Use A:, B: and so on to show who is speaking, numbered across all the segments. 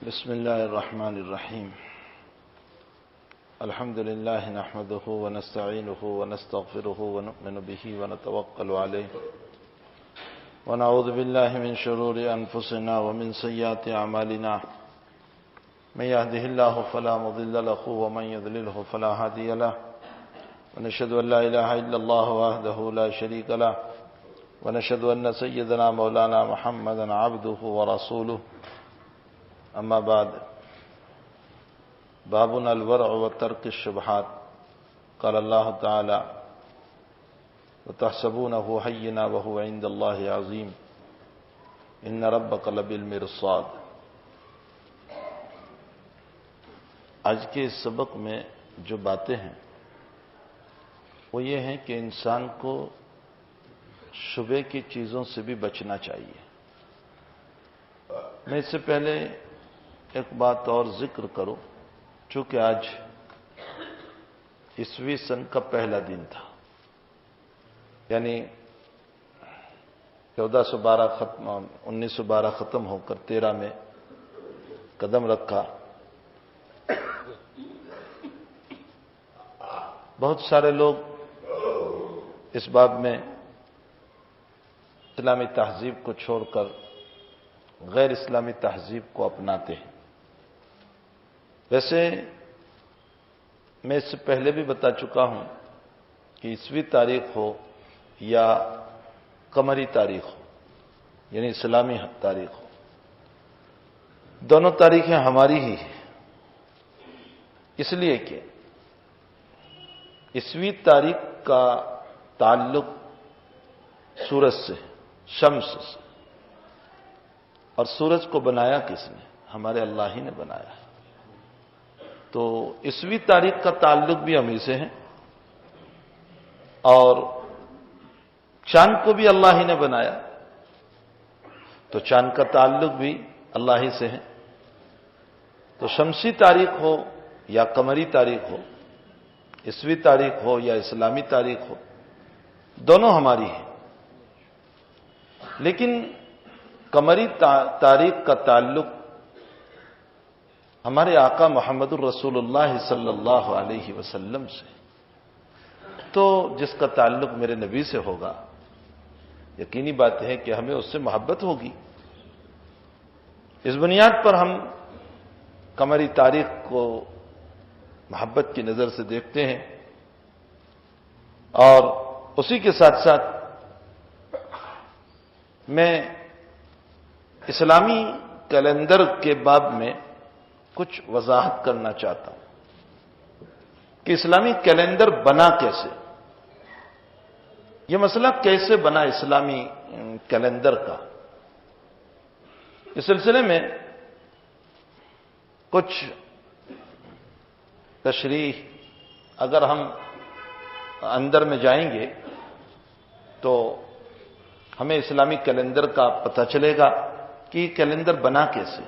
A: بسم الله الرحمن الرحيم. الحمد لله نحمده ونستعينه ونستغفره ونؤمن به ونتوكل عليه ونعوذ بالله من شرور أنفسنا ومن سيئات أعمالنا. من يهده الله فلا مضل له ومن يضلله فلا هادي له. ونشهد أن لا إله إلا الله وحده لا شريك له ونشهد أن سيدنا مولانا محمدا عبده ورسوله. اما بعد، بابنا الورع وترك الشبهات. قال الله تعالى: وتحسبونه هينا وهو عند الله عظيم ان ربك لبالمرصاد. آج کے اس سبق میں جو باتیں ہیں وہ یہ ہیں کہ انسان کو شبہ کی چیزوں سے بھی بچنا چاہیے. میں اس سے پہلے ایک بات اور ذکر کروں. چونکہ آج عیسوی سن کا پہلا دن تھا، یعنی 1912 ختم ہو کر 13 میں قدم رکھا. بہت سارے لوگ اس باب میں اسلامی تہذیب کو چھوڑ کر غیر اسلامی تہذیب کو اپناتے ہیں. ویسے میں اس سے پہلے بھی بتا چکا ہوں کہ عیسوی تاریخ ہو یا قمری تاریخ ہو، یعنی اسلامی تاریخ ہو، دونوں تاریخیں ہماری ہی ہیں. اس لیے کہ عیسوی تاریخ کا تعلق سورج سے، شمس سے، اور سورج کو بنایا کس نے؟ ہمارے اللہ ہی نے بنایا ہے. تو عیسوی تاریخ کا تعلق بھی ہم ہی سے ہے، اور چاند کو بھی اللہ ہی نے بنایا، تو چاند کا تعلق بھی اللہ ہی سے ہے. تو شمسی تاریخ ہو یا قمری تاریخ ہو، عیسوی تاریخ ہو یا اسلامی تاریخ ہو، دونوں ہماری ہیں. لیکن قمری تاریخ کا تعلق ہمارے آقا محمد الرسول اللہ صلی اللہ علیہ وسلم سے. تو جس کا تعلق میرے نبی سے ہوگا، یقینی بات ہے کہ ہمیں اس سے محبت ہوگی. اس بنیاد پر ہم قمری تاریخ کو محبت کی نظر سے دیکھتے ہیں، اور اسی کے ساتھ ساتھ میں اسلامی کیلنڈر کے باب میں کچھ وضاحت کرنا چاہتا ہوں کہ اسلامی کیلنڈر بنا کیسے، یہ مسئلہ کیسے بنا اسلامی کیلنڈر کا. اس سلسلے میں کچھ تشریح اگر ہم اندر میں جائیں گے تو ہمیں اسلامی کیلنڈر کا پتہ چلے گا کہ یہ کیلنڈر بنا کیسے.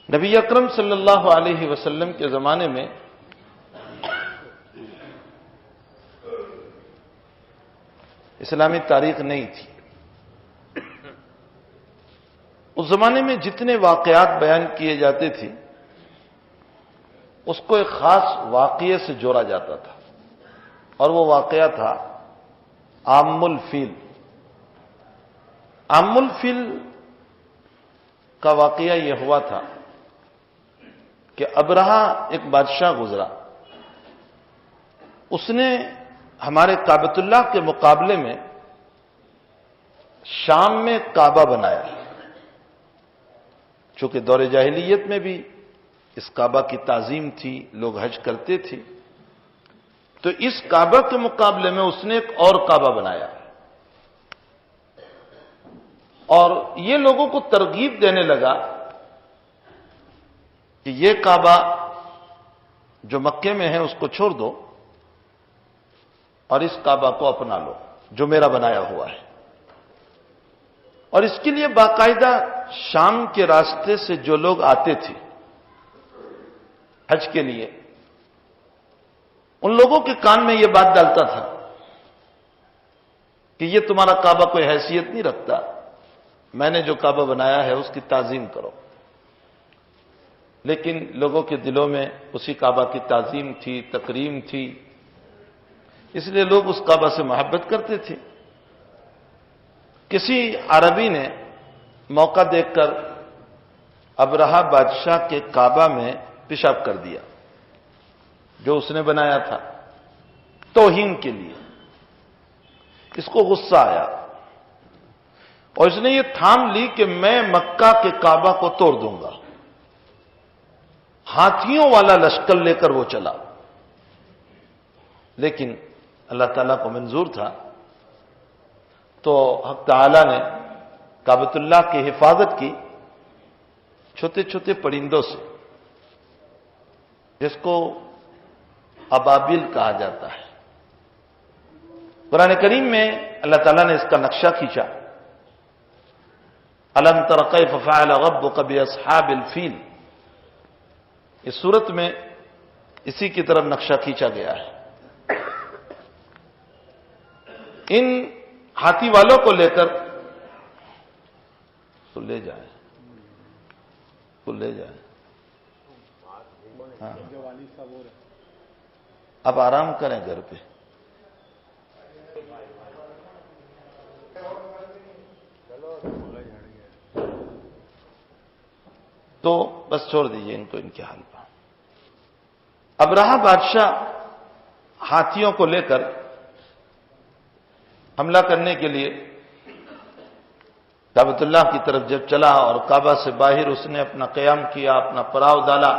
A: نبی اکرم صلی اللہ علیہ وسلم کے زمانے میں اسلامی تاریخ نہیں تھی. اس زمانے میں جتنے واقعات بیان کیے جاتے تھے اس کو ایک خاص واقعے سے جوڑا جاتا تھا، اور وہ واقعہ تھا عام الفیل. عام الفیل کا واقعہ یہ ہوا تھا کہ ابرہہ ایک بادشاہ گزرا. اس نے ہمارے کعبۃ اللہ کے مقابلے میں شام میں کعبہ بنایا. چونکہ دور جاہلیت میں بھی اس کعبہ کی تعظیم تھی، لوگ حج کرتے تھے، تو اس کعبہ کے مقابلے میں اس نے ایک اور کعبہ بنایا، اور یہ لوگوں کو ترغیب دینے لگا کہ یہ کعبہ جو مکے میں ہے اس کو چھوڑ دو اور اس کعبہ کو اپنا لو جو میرا بنایا ہوا ہے. اور اس کے لیے باقاعدہ شام کے راستے سے جو لوگ آتے تھے حج کے لیے، ان لوگوں کے کان میں یہ بات ڈالتا تھا کہ یہ تمہارا کعبہ کوئی حیثیت نہیں رکھتا، میں نے جو کعبہ بنایا ہے اس کی تعظیم کرو. لیکن لوگوں کے دلوں میں اسی کعبہ کی تعظیم تھی، تکریم تھی، اس لیے لوگ اس کعبہ سے محبت کرتے تھے۔ کسی عربی نے موقع دیکھ کر ابرہہ بادشاہ کے کعبہ میں پیشاب کر دیا جو اس نے بنایا تھا توہین کے لیے۔ اس کو غصہ آیا اور اس نے یہ تھام لی کہ میں مکہ کے کعبہ کو توڑ دوں گا۔ ہاتھیوں والا لشکر لے کر وہ چلا، لیکن اللہ تعالیٰ کو منظور تھا، تو حق تعالیٰ نے کعبۃ اللہ کی حفاظت کی چھوٹے چھوٹے پرندوں سے، جس کو ابابیل کہا جاتا ہے۔ قرآن کریم میں اللہ تعالیٰ نے اس کا نقشہ کھینچا، الم تر کیف فعل ربک باصحاب الفیل، اس صورت میں اسی کی طرف نقشہ کھینچا گیا ہے۔ ان ہاتھی والوں کو لے کر تو لے جائیں، تو لے جائیں۔ ہاں، اب آرام کریں گھر پہ۔ تو بس چھوڑ دیجئے ان کو ان کے حال پر۔ ابرہہ بادشاہ ہاتھیوں کو لے کر حملہ کرنے کے لیے کعبۃ اللہ کی طرف جب چلا اور کعبہ سے باہر اس نے اپنا قیام کیا، اپنا پڑاؤ ڈالا،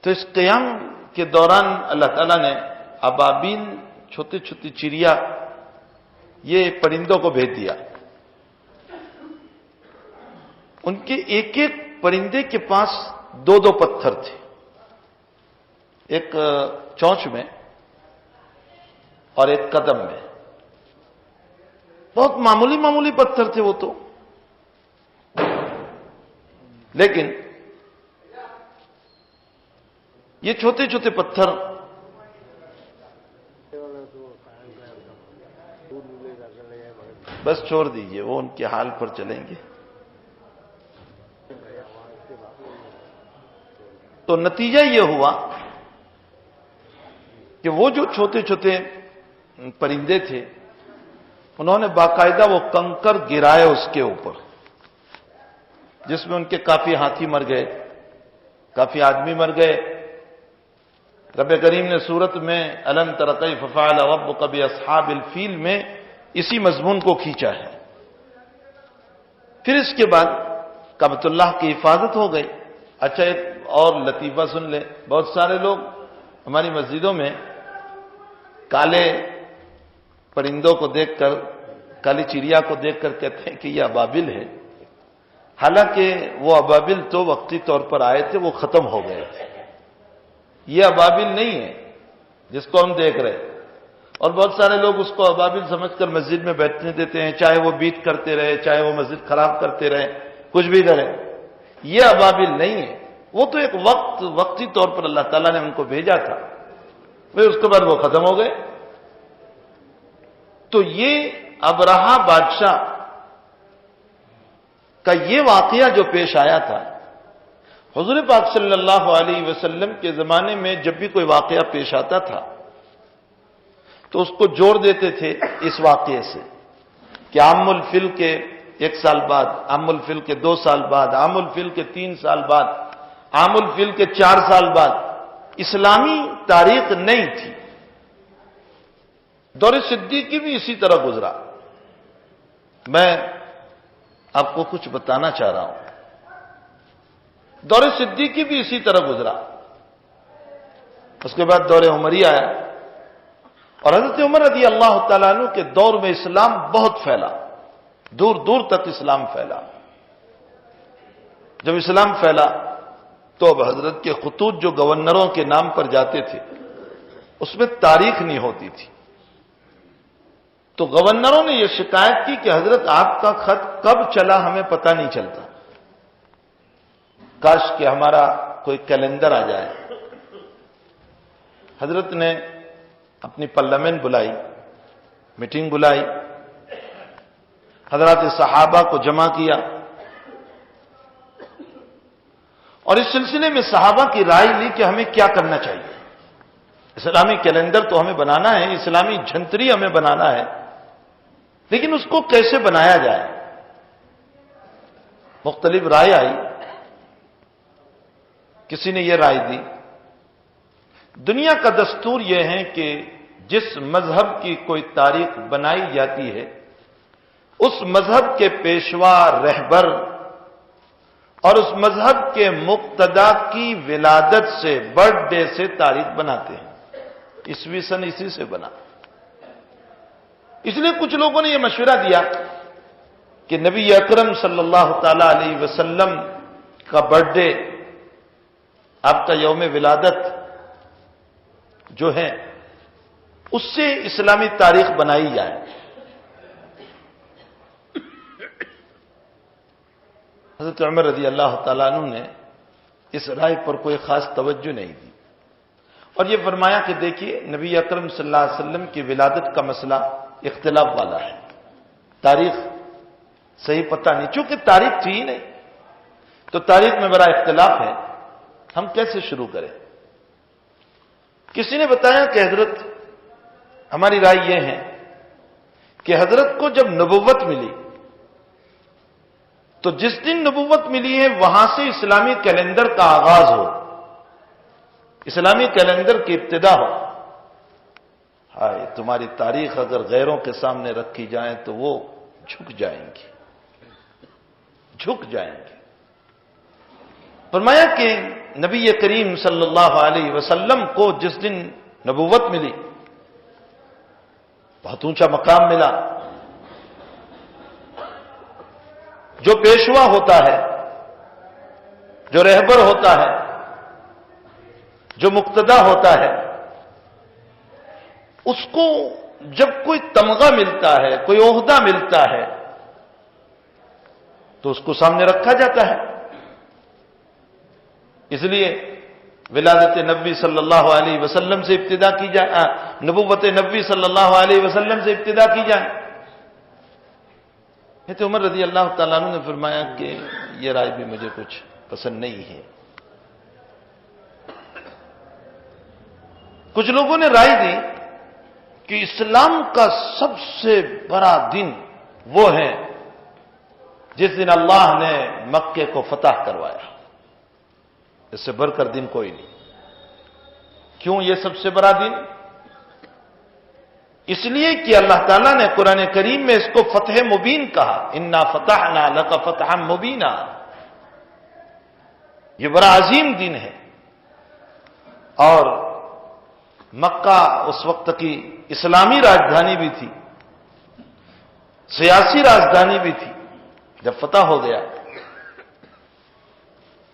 A: تو اس قیام کے دوران اللہ تعالیٰ نے ابابیل، چھوٹی چھوٹی چڑیا، یہ پرندوں کو بھیج دیا۔ ان کے ایک ایک پرندے کے پاس دو دو پتھر تھے، ایک چونچ میں اور ایک قدم میں، بہت معمولی معمولی پتھر تھے وہ تو، لیکن یہ چھوٹے چھوٹے پتھر بس چھوڑ دیجئے، وہ ان کے حال پر چلیں گے۔ تو نتیجہ یہ ہوا کہ وہ جو چھوٹے چھوٹے پرندے تھے انہوں نے باقاعدہ وہ کنکر گرائے اس کے اوپر، جس میں ان کے کافی ہاتھی مر گئے، کافی آدمی مر گئے۔ رب کریم نے سورت میں الم تر کیف فعل ربک باصحاب الفیل میں اسی مضمون کو کھینچا ہے۔ پھر اس کے بعد کعبۃ اللہ کی حفاظت ہو گئی۔ اچھا، ایک اور لطیفہ سن لیں، بہت سارے لوگ ہماری مسجدوں میں کالے پرندوں کو دیکھ کر، کالی چڑیا کو دیکھ کر کہتے ہیں کہ یہ ابابیل ہے، حالانکہ وہ ابابیل تو وقتی طور پر آئے تھے، وہ ختم ہو گئے تھے۔ یہ ابابیل نہیں ہے جس کو ہم دیکھ رہے، اور بہت سارے لوگ اس کو ابابیل سمجھ کر مسجد میں بیٹھنے دیتے ہیں، چاہے وہ بیت کرتے رہے، چاہے وہ مسجد خراب کرتے رہے، کچھ بھی کریں۔ یہ ابابیل نہیں ہے، وہ تو ایک وقتی طور پر اللہ تعالیٰ نے ان کو بھیجا تھا، پھر اس کے بعد وہ ختم ہو گئے۔ تو یہ ابرہہ بادشاہ کا یہ واقعہ جو پیش آیا تھا، حضور پاک صلی اللہ علیہ وسلم کے زمانے میں جب بھی کوئی واقعہ پیش آتا تھا تو اس کو جوڑ دیتے تھے اس واقعے سے کہ عام الفیل کے 1 سال بعد، عام الفیل کے 2 سال بعد، عام الفیل کے 3 سال بعد، عام الفیل کے 4 سال بعد۔ اسلامی تاریخ نہیں تھی، دور صدیقی بھی اسی طرح گزرا۔ میں آپ کو کچھ بتانا چاہ رہا ہوں، دور صدیقی بھی اسی طرح گزرا۔ اس کے بعد دور عمری آیا، اور حضرت عمر رضی اللہ تعالیٰ عنہ کے دور میں اسلام بہت پھیلا، دور دور تک اسلام پھیلا۔ جب اسلام پھیلا تو اب حضرت کے خطوط جو گورنروں کے نام پر جاتے تھے اس میں تاریخ نہیں ہوتی تھی، تو گورنروں نے یہ شکایت کی کہ حضرت آپ کا خط کب چلا ہمیں پتہ نہیں چلتا، کاش کہ ہمارا کوئی کیلنڈر آ جائے۔ حضرت نے اپنی پارلیمنٹ بلائی، میٹنگ بلائی، حضرات صحابہ کو جمع کیا اور اس سلسلے میں صحابہ کی رائے لی کہ ہمیں کیا کرنا چاہیے. اسلامی کیلنڈر تو ہمیں بنانا ہے، اسلامی جھنتری ہمیں بنانا ہے، لیکن اس کو کیسے بنایا جائے؟ مختلف رائے آئی. کسی نے یہ رائے دی، دنیا کا دستور یہ ہے کہ جس مذہب کی کوئی تاریخ بنائی جاتی ہے اس مذہب کے پیشوا، رہبر اور اس مذہب کے مقتدا کی ولادت سے، برتھ ڈے سے تاریخ بناتے ہیں. عیسوی سن اسی سے بنا. اس لیے کچھ لوگوں نے یہ مشورہ دیا کہ نبی اکرم صلی اللہ تعالی علیہ وسلم کا برتھ ڈے، آپ کا یوم ولادت جو ہے، اس سے اسلامی تاریخ بنائی جائے. حضرت عمر رضی اللہ تعالیٰ عنہ نے اس رائے پر کوئی خاص توجہ نہیں دی اور یہ فرمایا کہ دیکھیے، نبی اکرم صلی اللہ علیہ وسلم کی ولادت کا مسئلہ اختلاف والا ہے، تاریخ صحیح پتہ نہیں، چونکہ تاریخ تھی ہی نہیں تو تاریخ میں بڑا اختلاف ہے، ہم کیسے شروع کریں؟ کسی نے بتایا کہ حضرت، ہماری رائے یہ ہے کہ حضرت کو جب نبوت ملی تو جس دن نبوت ملی ہے وہاں سے اسلامی کیلنڈر کا آغاز ہو، اسلامی کیلنڈر کی ابتدا ہو. ہائے، تمہاری تاریخ اگر غیروں کے سامنے رکھی جائے تو وہ جھک جائیں گی، جھک جائیں گی. فرمایا کہ نبی کریم صلی اللہ علیہ وسلم کو جس دن نبوت ملی بہت اونچا مقام ملا. جو پیشوا ہوتا ہے، جو رہبر ہوتا ہے، جو مقتدا ہوتا ہے، اس کو جب کوئی تمغہ ملتا ہے، کوئی عہدہ ملتا ہے تو اس کو سامنے رکھا جاتا ہے. اس لیے ولادت نبی صلی اللہ علیہ وسلم سے ابتدا کی جائے، نبوت نبی صلی اللہ علیہ وسلم سے ابتدا کی جائے. حضرت عمر رضی اللہ تعالیٰ عنہ نے فرمایا کہ یہ رائے بھی مجھے کچھ پسند نہیں ہے. کچھ لوگوں نے رائے دی کہ اسلام کا سب سے بڑا دن وہ ہے جس دن اللہ نے مکے کو فتح کروایا، اس سے بڑھ کر دن کوئی نہیں. کیوں یہ سب سے بڑا دن؟ اس لیے کہ اللہ تعالیٰ نے قرآن کریم میں اس کو فتح مبین کہا، انا فتحنا لک فتحا مبینا. یہ بڑا عظیم دن ہے. اور مکہ اس وقت کی اسلامی راجدھانی بھی تھی، سیاسی راجدھانی بھی تھی. جب فتح ہو گیا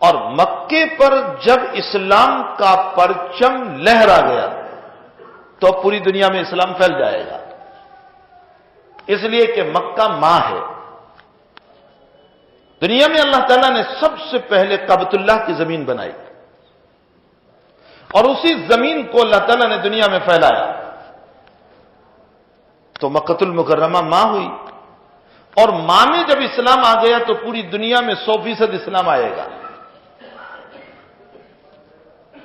A: اور مکے پر جب اسلام کا پرچم لہرا گیا تو پوری دنیا میں اسلام پھیل جائے گا. اس لیے کہ مکہ ماں ہے. دنیا میں اللہ تعالیٰ نے سب سے پہلے کعبۃ اللہ کی زمین بنائی اور اسی زمین کو اللہ تعالیٰ نے دنیا میں پھیلایا. تو مکۃ المکرمہ ماں ہوئی اور ماں میں جب اسلام آ گیا تو پوری دنیا میں 100% اسلام آئے گا.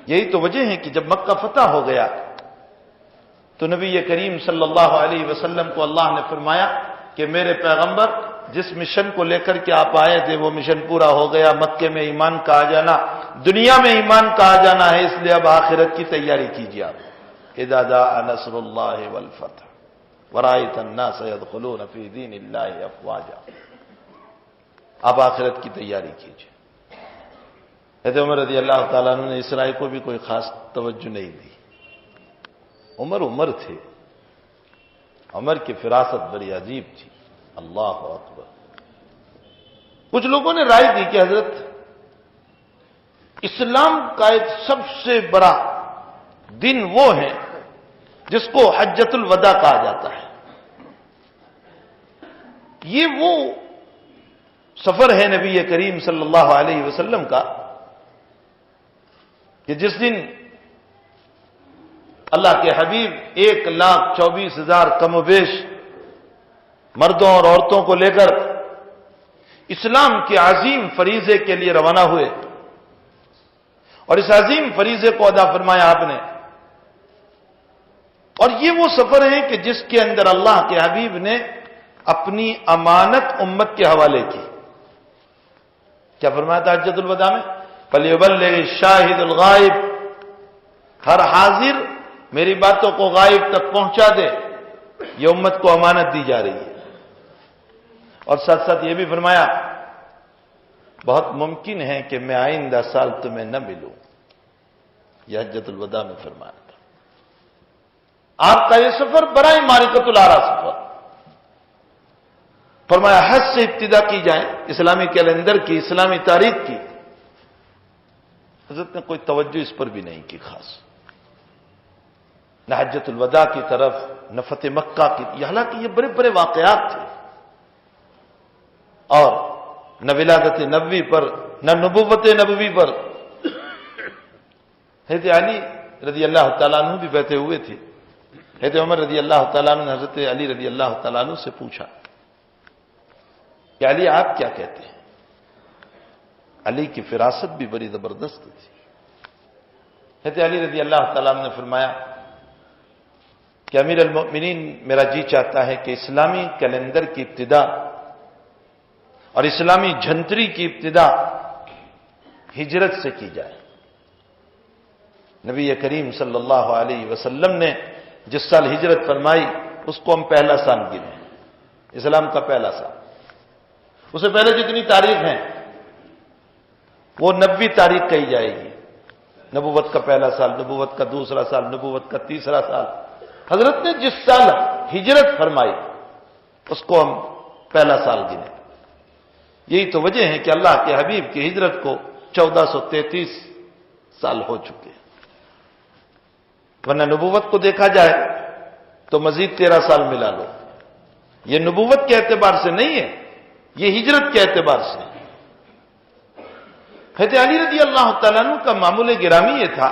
A: یہی تو وجہ ہے کہ جب مکہ فتح ہو گیا تو نبی کریم صلی اللہ علیہ وسلم کو اللہ نے فرمایا کہ میرے پیغمبر، جس مشن کو لے کر کے آپ آئے تھے وہ مشن پورا ہو گیا. مکے میں ایمان کا آ جانا، دنیا میں ایمان کا آ جانا ہے، اس لیے اب آخرت کی تیاری کیجیے. آپ اذا جاء نصر اللہ والفتح ورأیت الناس يدخلون فی دین اللہ افواجا. اب آخرت کی تیاری کیجیے. حضرت عمر رضی اللہ تعالیٰ عنہ نے اس رائے کو بھی کوئی خاص توجہ نہیں دی. عمر تھے، عمر کی فراست بڑی عجیب تھی. اللہ اکبر. کچھ لوگوں نے رائے دی کہ حضرت، اسلام کا ایک سب سے بڑا دن وہ ہے جس کو حجۃ الوداع کہا جاتا ہے. یہ وہ سفر ہے نبی کریم صلی اللہ علیہ وسلم کا کہ جس دن اللہ کے حبیب 1,24,000 کم و بیش مردوں اور عورتوں کو لے کر اسلام کے عظیم فریضے کے لیے روانہ ہوئے. اور اس عظیم فریضے کو ادا فرمایا آپ نے. اور یہ وہ سفر ہے کہ جس کے اندر اللہ کے حبیب نے اپنی امانت امت کے حوالے کی. کیا فرمایا تھا حجۃ الوداع میں؟ فَلْيُبَلِّغِ الشَّاهِدُ الْغَائِبُ، ہر حاضر میری باتوں کو غائب تک پہنچا دے. یہ امت کو امانت دی جا رہی ہے. اور ساتھ ساتھ یہ بھی فرمایا بہت ممکن ہے کہ میں آئندہ سال تمہیں نہ ملوں. یہ حجۃ الوداع میں فرمایا تھا. آپ کا یہ سفر برائے معرکۃ العراء سفر. فرمایا حج سے ابتدا کی جائے، اسلامی کیلنڈر کی، اسلامی تاریخ کی. حضرت نے کوئی توجہ اس پر بھی نہیں کی خاص، نہ حجۃ الوداع کی طرف، نہ فتح مکہ کی. حالانکہ یہ بڑے بڑے واقعات تھے، اور نہ ولادت نبوی پر، نہ نبوت نبوی پر. حضرت علی رضی اللہ تعالیٰ عنہ بھی بیٹھے ہوئے تھے. حضرت عمر رضی اللہ تعالیٰ عنہ نے حضرت علی رضی اللہ تعالیٰ عنہ سے پوچھا کہ علی آپ کیا کہتے ہیں؟ علی کی فراست بھی بڑی زبردست تھی. حضرت علی رضی اللہ تعالیٰ عنہ نے فرمایا کہ امیر المؤمنین، میرا جی چاہتا ہے کہ اسلامی کیلنڈر کی ابتدا اور اسلامی جھنتری کی ابتدا ہجرت سے کی جائے. نبی کریم صلی اللہ علیہ وسلم نے جس سال ہجرت فرمائی اس کو ہم پہلا سال گنیں، اسلام کا پہلا سال. اس سے پہلے جتنی تاریخ ہیں وہ 90 تاریخ کہی جائے گی. نبوت کا پہلا سال، نبوت کا دوسرا سال، نبوت کا تیسرا سال. حضرت نے جس سال ہجرت فرمائی اس کو ہم پہلا سال گنے. یہی تو وجہ ہے کہ اللہ کے حبیب کی ہجرت کو 1433 سال ہو چکے. ورنہ نبوت کو دیکھا جائے تو مزید 13 سال ملا لو. یہ نبوت کے اعتبار سے نہیں ہے، یہ ہجرت کے اعتبار سے. حضرت علی رضی اللہ تعالیٰ عنہ کا معمول گرامی یہ تھا،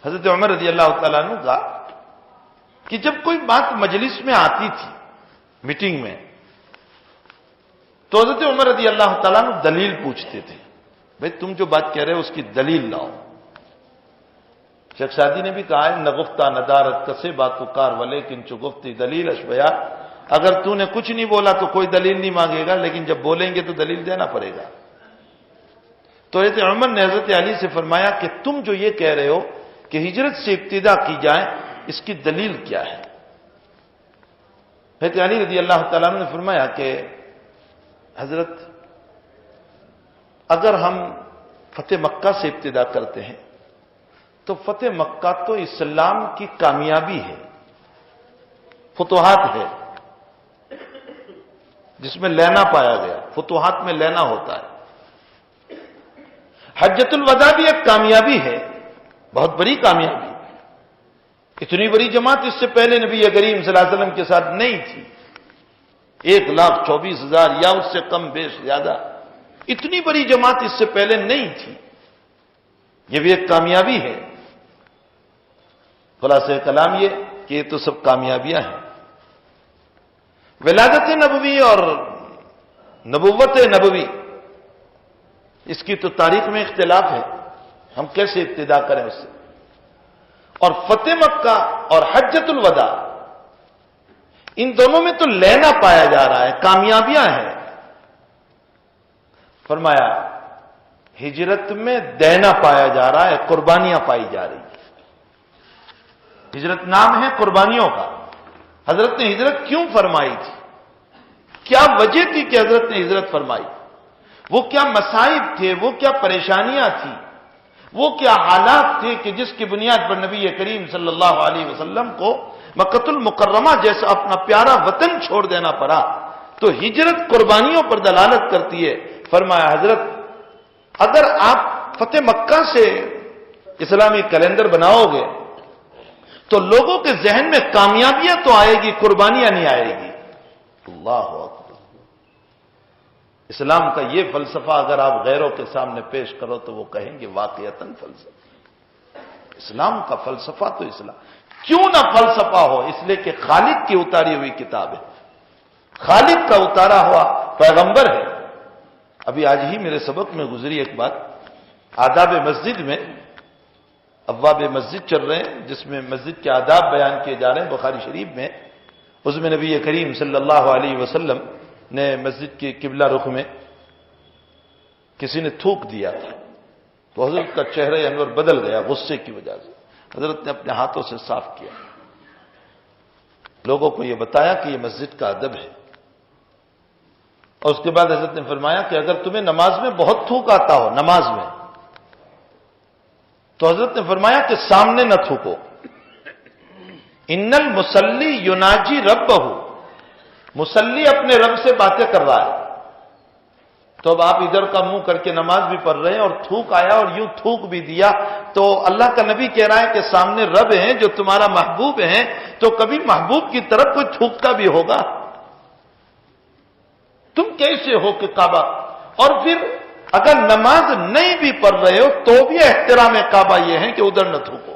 A: حضرت عمر رضی اللہ تعالیٰ عنہ کا، کہ جب کوئی بات مجلس میں آتی تھی، میٹنگ میں، تو حضرت عمر رضی اللہ تعالیٰ عنہ دلیل پوچھتے تھے. بھئی تم جو بات کہہ رہے ہو اس کی دلیل لاؤ. شیخ سعدی نے بھی کہا ہے نگفتہ ندارت کسے باتو کار ولیکن چو گفتی دلیل اشبیا. اگر تو نے کچھ نہیں بولا تو کوئی دلیل نہیں مانگے گا، لیکن جب بولیں گے تو دلیل دینا پڑے گا. تو حضرت عمر نے حضرت علی سے فرمایا کہ تم جو یہ کہہ رہے ہو کہ ہجرت سے ابتدا کی جائے، اس کی دلیل کیا ہے؟ حضرت علی رضی اللہ تعالیٰ عنہ نے فرمایا کہ حضرت اگر ہم فتح مکہ سے ابتدا کرتے ہیں تو فتح مکہ تو اسلام کی کامیابی ہے، فتوحات ہے جس میں لینا پایا گیا. فتوحات میں لینا ہوتا ہے. حجۃ الوداع بھی ایک کامیابی ہے، بہت بڑی کامیابی. اتنی بڑی جماعت اس سے پہلے نبی کریم صلی اللہ علیہ وسلم کے ساتھ نہیں تھی. 1,24,000 یا اس سے کم بیش زیادہ، اتنی بڑی جماعت اس سے پہلے نہیں تھی. یہ بھی ایک کامیابی ہے. خلاصہ کلام یہ کہ یہ تو سب کامیابیاں ہیں. ولادت نبوی اور نبوت نبوی اس کی تو تاریخ میں اختلاف ہے، ہم کیسے ابتدا کریں اس سے. اور فتح مکہ اور حجۃ الوداع ان دونوں میں تو لینا پایا جا رہا ہے، کامیابیاں ہیں. فرمایا ہجرت میں دینا پایا جا رہا ہے، قربانیاں پائی جا رہی ہیں. ہجرت نام ہے قربانیوں کا. حضرت نے ہجرت کیوں فرمائی تھی؟ کیا وجہ تھی کہ حضرت نے ہجرت فرمائی؟ وہ کیا مصائب تھے؟ وہ کیا پریشانیاں تھیں؟ وہ کیا حالات تھے کہ جس کی بنیاد پر نبی کریم صلی اللہ علیہ وسلم کو مکۃ المکرمہ جیسا اپنا پیارا وطن چھوڑ دینا پڑا؟ تو ہجرت قربانیوں پر دلالت کرتی ہے. فرمایا حضرت اگر آپ فتح مکہ سے اسلامی کیلنڈر بناؤ گے تو لوگوں کے ذہن میں کامیابیاں تو آئے گی، قربانیاں نہیں آئے گی. اللہ اکبر. اسلام کا یہ فلسفہ اگر آپ غیروں کے سامنے پیش کرو تو وہ کہیں گے واقعتاً فلسفہ. اسلام کا فلسفہ تو اسلام کیوں نہ فلسفہ ہو؟ اس لیے کہ خالق کی اتاری ہوئی کتاب ہے، خالق کا اتارا ہوا پیغمبر ہے. ابھی آج ہی میرے سبق میں گزری ایک بات آداب مسجد میں ابواب مسجد چل رہے ہیں جس میں مسجد کے آداب بیان کیے جا رہے ہیں بخاری شریف میں. اس میں نبی کریم صلی اللہ علیہ وسلم نے مسجد کے قبلہ رخ میں کسی نے تھوک دیا تھا تو حضرت کا چہرہ انور بدل گیا غصے کی وجہ سے. حضرت نے اپنے ہاتھوں سے صاف کیا, لوگوں کو یہ بتایا کہ یہ مسجد کا ادب ہے. اور اس کے بعد حضرت نے فرمایا کہ اگر تمہیں نماز میں بہت تھوک آتا ہو نماز میں, تو حضرت نے فرمایا کہ سامنے نہ تھوکو. ان المصلی یناجی ربہ, مصلی اپنے رب سے باتیں کر رہا ہے. تو اب آپ ادھر کا منہ کر کے نماز بھی پڑھ رہے ہیں اور تھوک آیا اور یوں تھوک بھی دیا, تو اللہ کا نبی کہہ رہا ہے کہ سامنے رب ہیں جو تمہارا محبوب ہیں, تو کبھی محبوب کی طرف کوئی تھوکتا بھی ہوگا. تم کیسے ہو کہ کعبہ, اور پھر اگر نماز نہیں بھی پڑھ رہے ہو تو بھی احترام کعبہ یہ ہے کہ ادھر نہ تھوکو.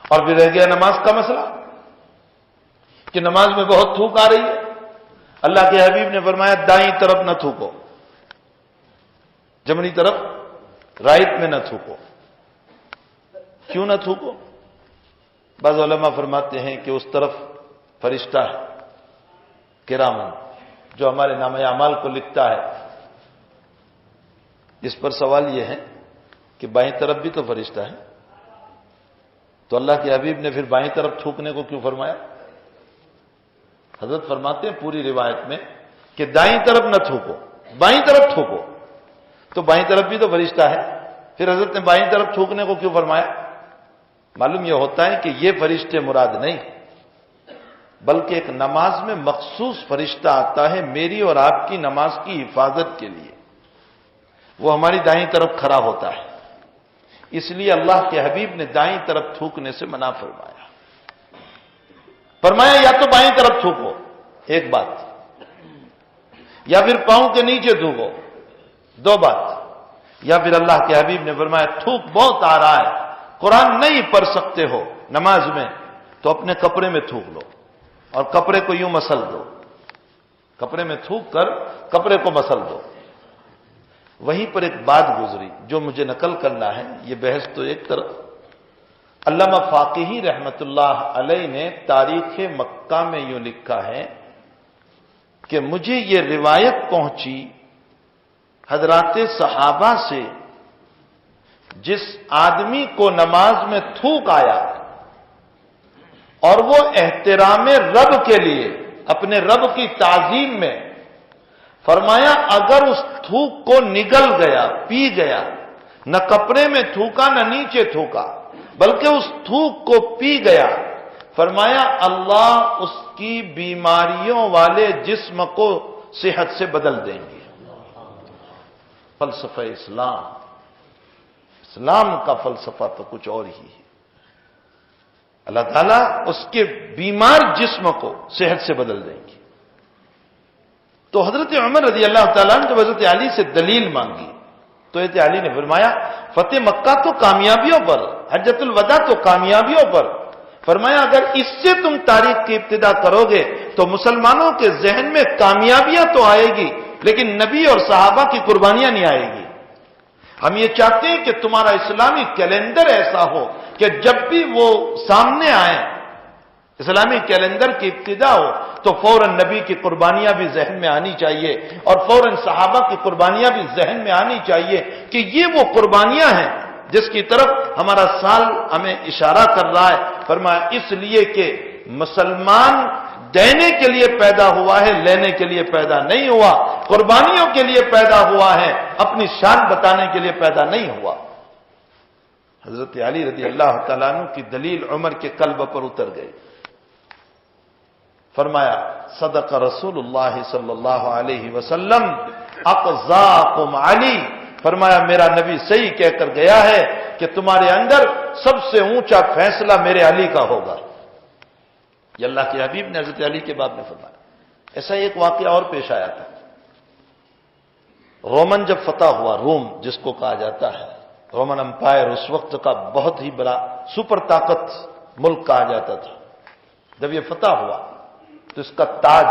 A: اور پھر رہ گیا نماز کا مسئلہ کہ نماز میں بہت تھوک آ رہی ہے. اللہ کے حبیب نے فرمایا دائیں طرف نہ تھوکو, جمنی طرف رائٹ میں نہ تھوکو. کیوں نہ تھوکو؟ بعض علماء فرماتے ہیں کہ اس طرف فرشتہ ہے کرامن جو ہمارے نامہ اعمال کو لکھتا ہے. اس پر سوال یہ ہے کہ بائیں طرف بھی تو فرشتہ ہے, تو اللہ کے حبیب نے پھر بائیں طرف تھوکنے کو کیوں فرمایا؟ حضرت فرماتے ہیں پوری روایت میں کہ دائیں طرف نہ تھوکو, بائیں طرف تھوکو. تو بائیں طرف بھی تو فرشتہ ہے, پھر حضرت نے بائیں طرف تھوکنے کو کیوں فرمایا؟ معلوم یہ ہوتا ہے کہ یہ فرشتے مراد نہیں, بلکہ ایک نماز میں مخصوص فرشتہ آتا ہے میری اور آپ کی نماز کی حفاظت کے لیے. وہ ہماری دائیں طرف کھڑا ہوتا ہے, اس لیے اللہ کے حبیب نے دائیں طرف تھوکنے سے منع فرمایا. فرمایا یا تو بائیں طرف تھوکو ایک بات, یا پھر پاؤں کے نیچے تھوکو دو بات, یا پھر اللہ کے حبیب نے فرمایا تھوک بہت آ رہا ہے, قرآن نہیں پڑھ سکتے ہو نماز میں, تو اپنے کپڑے میں تھوک لو اور کپڑے کو یوں مسل دو, کپڑے میں تھوک کر کپڑے کو مسل دو. وہیں پر ایک بات گزری جو مجھے نقل کرنا ہے, یہ بحث تو ایک طرف. علامہ فاقیہی رحمت اللہ علیہ نے تاریخ مکہ میں یوں لکھا ہے کہ مجھے یہ روایت پہنچی حضرات صحابہ سے, جس آدمی کو نماز میں تھوک آیا اور وہ احترام رب کے لیے اپنے رب کی تعظیم میں, فرمایا اگر اس تھوک کو نگل گیا پی گیا, نہ کپڑے میں تھوکا نہ نیچے تھوکا بلکہ اس تھوک کو پی گیا, فرمایا اللہ اس کی بیماریوں والے جسم کو صحت سے بدل دیں گے. فلسفہ اسلام, اسلام کا فلسفہ تو کچھ اور ہی ہے. اللہ تعالیٰ اس کے بیمار جسم کو صحت سے بدل دیں گے. تو حضرت عمر رضی اللہ تعالیٰ نے جب حضرت علی سے دلیل مانگی تو حضرت علی نے فرمایا فتح مکہ تو کامیابیوں پر, حجۃ الوداع تو کامیابیوں پر. فرمایا اگر اس سے تم تاریخ کی ابتدا کرو گے تو مسلمانوں کے ذہن میں کامیابیاں تو آئے گی لیکن نبی اور صحابہ کی قربانیاں نہیں آئے گی. ہم یہ چاہتے ہیں کہ تمہارا اسلامی کیلنڈر ایسا ہو کہ جب بھی وہ سامنے آئے, اسلامی کیلنڈر کی ابتدا ہو تو فوراً نبی کی قربانیاں بھی ذہن میں آنی چاہیے اور فوراً صحابہ کی قربانیاں بھی ذہن میں آنی چاہیے کہ یہ وہ قربانیاں ہیں جس کی طرف ہمارا سال ہمیں اشارہ کر رہا ہے. فرمایا اس لیے کہ مسلمان دینے کے لیے پیدا ہوا ہے, لینے کے لیے پیدا نہیں ہوا, قربانیوں کے لیے پیدا ہوا ہے, اپنی شان بتانے کے لیے پیدا نہیں ہوا. حضرت علی رضی اللہ تعالیٰ عنہ کی دلیل عمر کے قلب پر اتر گئی. فرمایا صدق رسول اللہ صلی اللہ علیہ وسلم اقضاکم علی, فرمایا میرا نبی صحیح کہہ کر گیا ہے کہ تمہارے اندر سب سے اونچا فیصلہ میرے علی کا ہوگا. یہ اللہ کے حبیب نے حضرت علی کے باب میں فرمایا. ایسا ایک واقعہ اور پیش آیا تھا. رومن جب فتح ہوا, روم جس کو کہا جاتا ہے, رومن امپائر اس وقت کا بہت ہی بڑا سپر طاقت ملک کہا جاتا تھا. جب یہ فتح ہوا تو اس کا تاج,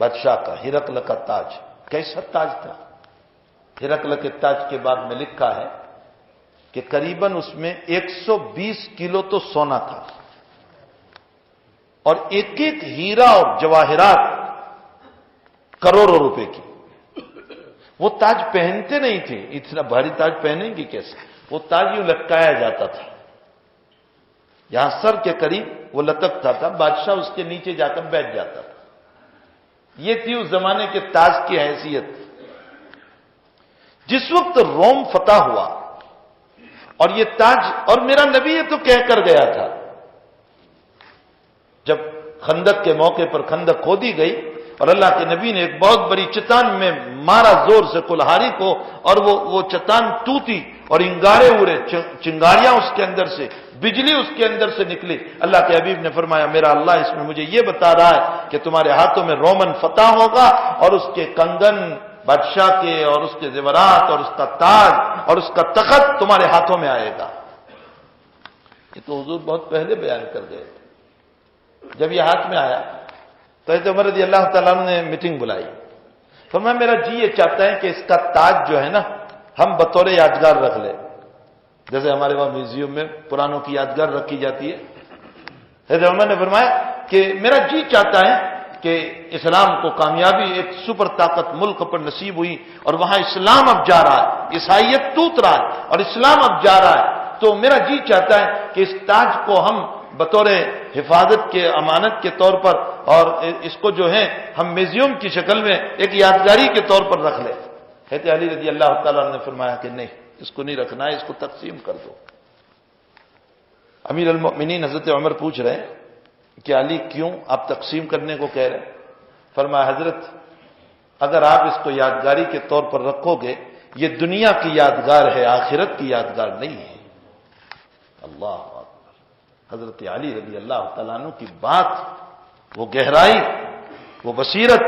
A: بادشاہ کا ہرقل کا تاج کیسا تاج تھا؟ ہرقل کے تاج کے بعد میں لکھا ہے کہ قریباً اس میں 120 کلو تو سونا تھا، اور ایک ایک ہیرا اور جواہرات کروڑوں روپے کی۔ وہ تاج پہنتے نہیں تھے، اتنا بھاری تاج پہنیں گے کیسے؟ وہ تاج یوں لٹکایا جاتا تھا، یہاں سر کے قریب وہ لٹکتا تھا، بادشاہ اس کے نیچے جا کر بیٹھ جاتا تھا۔ یہ تھی اس زمانے کے تاج کی حیثیت۔ جس وقت روم فتح ہوا اور یہ تاج، اور میرا نبی یہ تو کہہ کر گیا تھا، جب خندق کے موقع پر خندق کھودی گئی اور اللہ کے نبی نے ایک بہت بڑی چٹان میں مارا زور سے کلہاڑی کو، اور وہ چٹان ٹوٹی اور انگارے اڑے، چنگاریاں اس کے اندر سے، بجلی اس کے اندر سے نکلی۔ اللہ کے حبیب نے فرمایا میرا اللہ اس میں مجھے یہ بتا رہا ہے کہ تمہارے ہاتھوں میں رومن فتح ہوگا، اور اس کے کنگن بادشاہ کے، اور اس کے زیورات، اور اس کا تاج، اور اس کا تخت تمہارے ہاتھوں میں آئے گا۔ یہ تو حضور بہت پہلے بیان کر گئے تھے۔ جب یہ ہاتھ میں آیا تو حضرت عمر رضی اللہ تعالیٰ عنہ نے میٹنگ بلائی، فرمایا میرا جی یہ چاہتا ہے کہ اس کا تاج جو ہے نا ہم بطور یادگار رکھ لیں، جیسے ہمارے وہاں میوزیم میں پرانوں کی یادگار رکھی جاتی ہے۔ حضرت عمر نے فرمایا کہ میرا جی چاہتا ہے کہ اسلام کو کامیابی ایک سپر طاقت ملک پر نصیب ہوئی، اور وہاں اسلام اب جا رہا ہے، عیسائیت ٹوٹ رہا ہے اور اسلام اب جا رہا ہے، تو میرا جی چاہتا ہے کہ اس تاج کو ہم بطور حفاظت کے امانت کے طور پر، اور اس کو جو ہے ہم میوزیم کی شکل میں ایک یادگاری کے طور پر رکھ لیں۔ حضرت علی رضی اللہ تعالیٰ نے فرمایا کہ نہیں، اس کو نہیں رکھنا ہے، اس کو تقسیم کر دو۔ امیر المؤمنین حضرت عمر پوچھ رہے ہیں کہ علی کیوں آپ تقسیم کرنے کو کہہ رہے ہیں؟ فرمایا حضرت اگر آپ اس کو یادگاری کے طور پر رکھو گے، یہ دنیا کی یادگار ہے، آخرت کی یادگار نہیں ہے۔ اللہ اکبر! حضرت علی رضی اللہ تعالیٰ عنہ کی بات، وہ گہرائی، وہ بصیرت،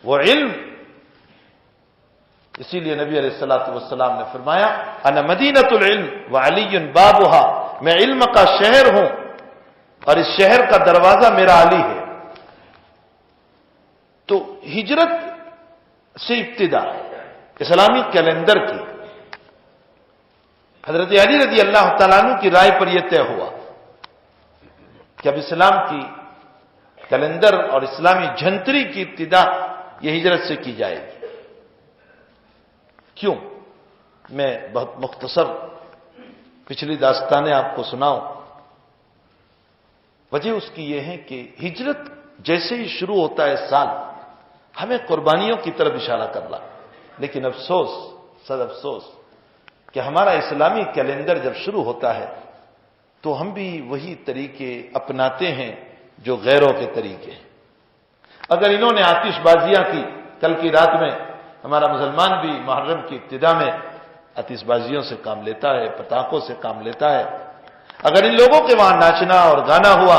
A: وہ علم، اسی لیے نبی علیہ الصلوۃ والسلام نے فرمایا انا مدینۃ العلم وعلی بابها، میں علم کا شہر ہوں اور اس شہر کا دروازہ میرا علی ہے۔ تو ہجرت سے ابتدا اسلامی کیلنڈر کی حضرت علی رضی اللہ تعالیٰ عنہ کی رائے پر یہ طے ہوا کہ اب اسلام کی کیلنڈر اور اسلامی جھنتری کی ابتدا یہ ہجرت سے کی جائے گی۔ کیوں؟ میں بہت مختصر پچھلی داستانیں آپ کو سناؤں۔ وجہ اس کی یہ ہے کہ ہجرت جیسے ہی شروع ہوتا ہے سال، ہمیں قربانیوں کی طرف اشارہ کر رہا، لیکن افسوس، صد افسوس کہ ہمارا اسلامی کیلنڈر جب شروع ہوتا ہے تو ہم بھی وہی طریقے اپناتے ہیں جو غیروں کے طریقے ہیں۔ اگر انہوں نے آتش بازیاں کی، کل کی رات میں ہمارا مسلمان بھی محرم کی ابتدا میں آتش بازیوں سے کام لیتا ہے، پٹاخوں سے کام لیتا ہے۔ اگر ان لوگوں کے وہاں ناچنا اور گانا ہوا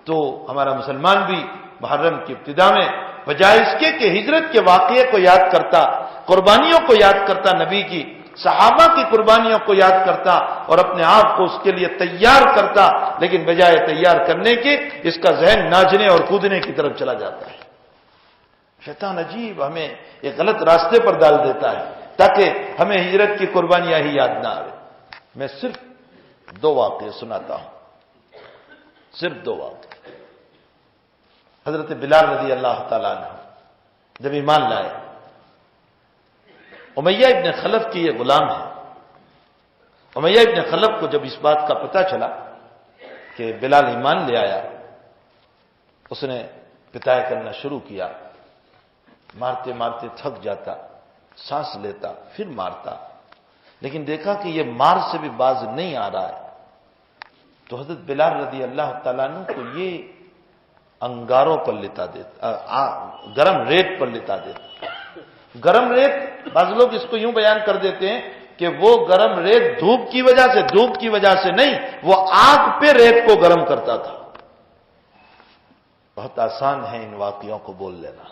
A: تو ہمارا مسلمان بھی محرم کی ابتدا میں بجائے اس کے کہ ہجرت کے واقعے کو یاد کرتا، قربانیوں کو یاد کرتا، نبی کی صحابہ کی قربانیوں کو یاد کرتا اور اپنے آپ کو اس کے لیے تیار کرتا، لیکن بجائے تیار کرنے کے اس کا ذہن ناچنے اور کودنے کی طرف چلا جاتا ہے۔ شیطان عجیب ہمیں ایک غلط راستے پر ڈال دیتا ہے تاکہ ہمیں ہجرت کی قربانیاں ہی یاد نہ آئے۔ میں صرف 2 واقعے سناتا ہوں، صرف 2 واقعے۔ حضرت بلال رضی اللہ تعالیٰ عنہ جب ایمان لائے، امیہ ابن خلف کی یہ غلام ہے۔ امیہ ابن خلف کو جب اس بات کا پتہ چلا کہ بلال ایمان لے آیا، اس نے پتایا کرنا شروع کیا، مارتے مارتے تھک جاتا، سانس لیتا، پھر مارتا، لیکن دیکھا کہ یہ مار سے بھی باز نہیں آ رہا ہے، تو حضرت بلال رضی اللہ تعالیٰ عنہ کو یہ انگاروں پر لٹا دیتا، گرم ریت پر لٹا دیتا۔ گرم ریت، بعض لوگ اس کو یوں بیان کر دیتے ہیں کہ وہ گرم ریت دھوپ کی وجہ سے نہیں، وہ آگ پہ ریت کو گرم کرتا تھا۔ بہت آسان ہے ان واقعوں کو بول لینا۔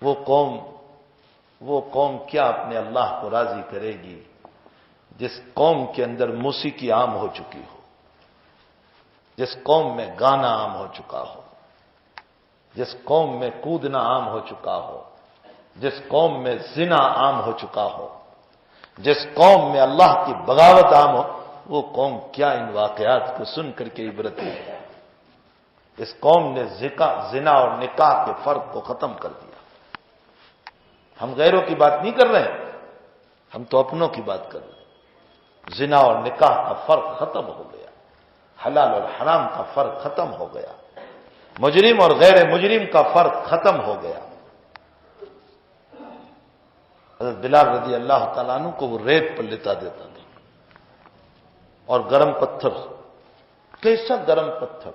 A: وہ قوم کیا اپنے اللہ کو راضی کرے گی جس قوم کے اندر موسیقی عام ہو چکی ہو، جس قوم میں گانا عام ہو چکا ہو۔ جس قوم میں کودنا عام ہو چکا ہو، جس قوم میں زنا عام ہو چکا ہو، جس قوم میں اللہ کی بغاوت عام ہو، وہ قوم کیا ان واقعات کو سن کر کے عبرت لے؟ اس قوم نے زنا اور نکاح کے فرق کو ختم کر دیا۔ ہم غیروں کی بات نہیں کر رہے ہیں، ہم تو اپنوں کی بات کر رہے ہیں۔ زنا اور نکاح کا فرق ختم ہو گیا، حلال اور حرام کا فرق ختم ہو گیا، مجرم اور غیر مجرم کا فرق ختم ہو گیا۔ حضرت بلال رضی اللہ تعالیٰ عنہ کو وہ ریت پر لٹا دیتا تھا اور گرم پتھر، کیسا گرم پتھر!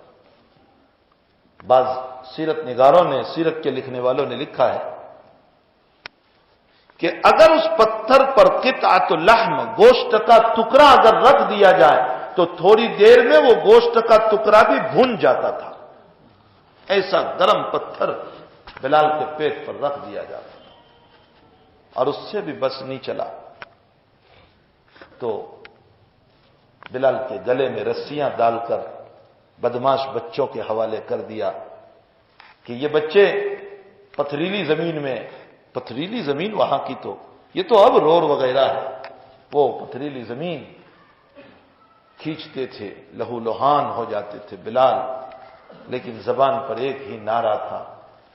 A: بعض سیرت نگاروں نے، سیرت کے لکھنے والوں نے لکھا ہے کہ اگر اس پتھر پر قطعۃ اللحم، گوشت کا ٹکڑا اگر رکھ دیا جائے تو تھوڑی دیر میں وہ گوشت کا ٹکڑا بھی بھن جاتا تھا۔ ایسا گرم پتھر بلال کے پیٹ پر رکھ دیا جاتا تھا، اور اس سے بھی بس نہیں چلا تو بلال کے گلے میں رسیاں ڈال کر بدماش بچوں کے حوالے کر دیا کہ یہ بچے پتھریلی زمین میں، پتھریلی زمین وہاں کی تو یہ تو اب رور وغیرہ ہے، وہ پتھریلی زمین کھینچتے تھے، لہو لہان ہو جاتے تھے بلال، لیکن زبان پر ایک ہی نعرہ تھا،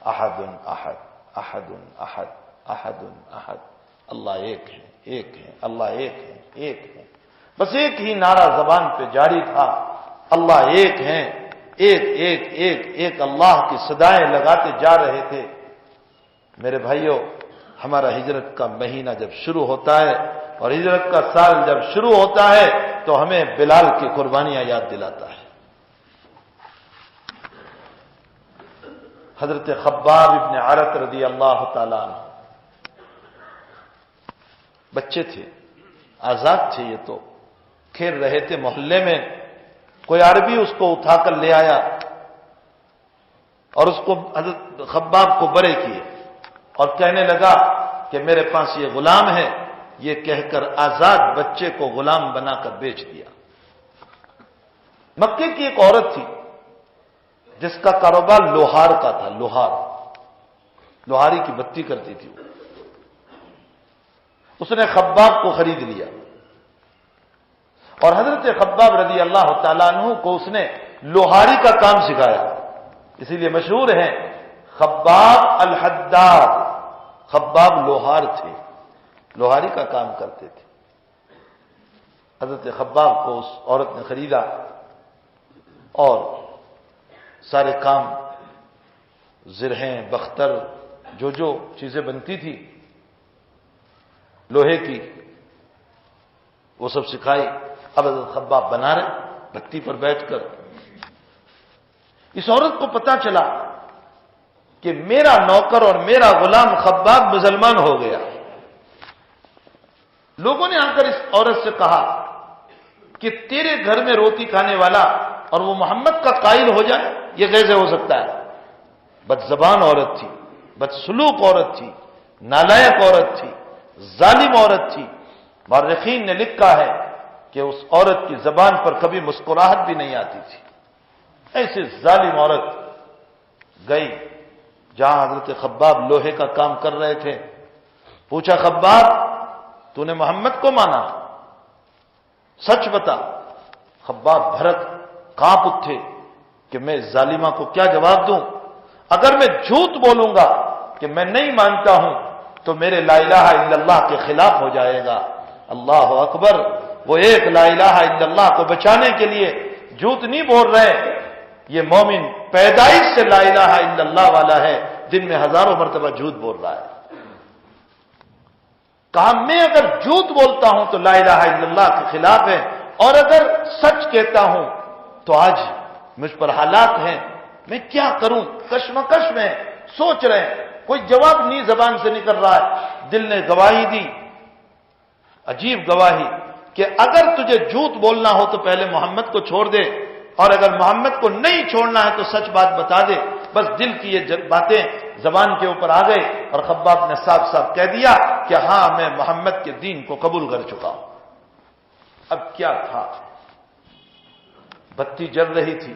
A: احد احد احد احد احد احد، اللہ ایک ہے، ایک ہے، اللہ ایک ہے، ایک ہے، بس ایک ہی نعرہ زبان پہ جاری تھا، اللہ ایک ہے، ایک ایک ایک ایک، اللہ کی صدائیں لگاتے جا رہے تھے۔ میرے بھائیوں، ہمارا ہجرت کا مہینہ جب شروع ہوتا ہے اور ہجرت کا سال جب شروع ہوتا ہے تو ہمیں بلال کی قربانیاں یاد دلاتا ہے۔ حضرت خباب ابن عرت رضی اللہ تعالیٰ عنہ بچے تھے، آزاد تھے، یہ تو کھیل رہے تھے محلے میں، کوئی عربی اس کو اٹھا کر لے آیا اور اس کو حضرت خباب کو بڑے کیے اور کہنے لگا کہ میرے پاس یہ غلام ہے، یہ کہہ کر آزاد بچے کو غلام بنا کر بیچ دیا۔ مکے کی ایک عورت تھی جس کا کاروبار لوہار کا تھا، لوہاری کی بتی کرتی تھی، اس نے خباب کو خرید لیا اور حضرت خباب رضی اللہ تعالیٰ عنہ کو اس نے لوہاری کا کام سکھایا، اسی لیے مشہور ہیں خباب الحداد، خباب لوہار تھے، لوہاری کا کام کرتے تھے۔ حضرت خباب کو اس عورت نے خریدا اور سارے کام، زرہیں، بختر، جو چیزیں بنتی تھی لوہے کی، وہ سب سکھائی۔ اب حضرت خباب بنا رہے بتی پر بیٹھ کر۔ اس عورت کو پتا چلا کہ میرا نوکر اور میرا غلام خباب مسلمان ہو گیا۔ لوگوں نے آ کر اس عورت سے کہا کہ تیرے گھر میں روٹی کھانے والا اور وہ محمد کا قائل ہو جائے، یہ کیسے ہو سکتا ہے؟ بد زبان عورت تھی، بد سلوک عورت تھی، نالائق عورت تھی، ظالم عورت تھی۔ مورخین نے لکھا ہے کہ اس عورت کی زبان پر کبھی مسکراہٹ بھی نہیں آتی تھی، ایسی ظالم عورت گئی جہاں حضرت خباب لوہے کا کام کر رہے تھے۔ پوچھا، خباب تو نے محمد کو مانا؟ سچ بتا۔ خباب بھڑک کانپ اٹھے کہ میں اس ظالمہ کو کیا جواب دوں؟ اگر میں جھوٹ بولوں گا کہ میں نہیں مانتا ہوں تو میرے لا الہ الا اللہ کے خلاف ہو جائے گا۔ اللہ اکبر، وہ ایک لا الہ الا اللہ کو بچانے کے لیے جھوٹ نہیں بول رہے، یہ مومن پیدائش سے لا الہ الا اللہ والا ہے، دن میں ہزاروں مرتبہ جھوٹ بول رہا ہے۔ کہا میں اگر جھوٹ بولتا ہوں تو لا الہ الا اللہ کے خلاف ہے، اور اگر سچ کہتا ہوں تو آج مجھ پر حالات ہیں، میں کیا کروں؟ کشمکش میں سوچ رہے ہیں، کوئی جواب نہیں زبان سے نکل رہا ہے۔ دل نے گواہی دی، عجیب گواہی، کہ اگر تجھے جھوٹ بولنا ہو تو پہلے محمد کو چھوڑ دے، اور اگر محمد کو نہیں چھوڑنا ہے تو سچ بات بتا دے۔ بس دل کی یہ باتیں زبان کے اوپر آ گئی اور خباب نے صاف صاف کہہ دیا کہ ہاں میں محمد کے دین کو قبول کر چکا ہوں۔ اب کیا تھا؟ بتی جل رہی تھی،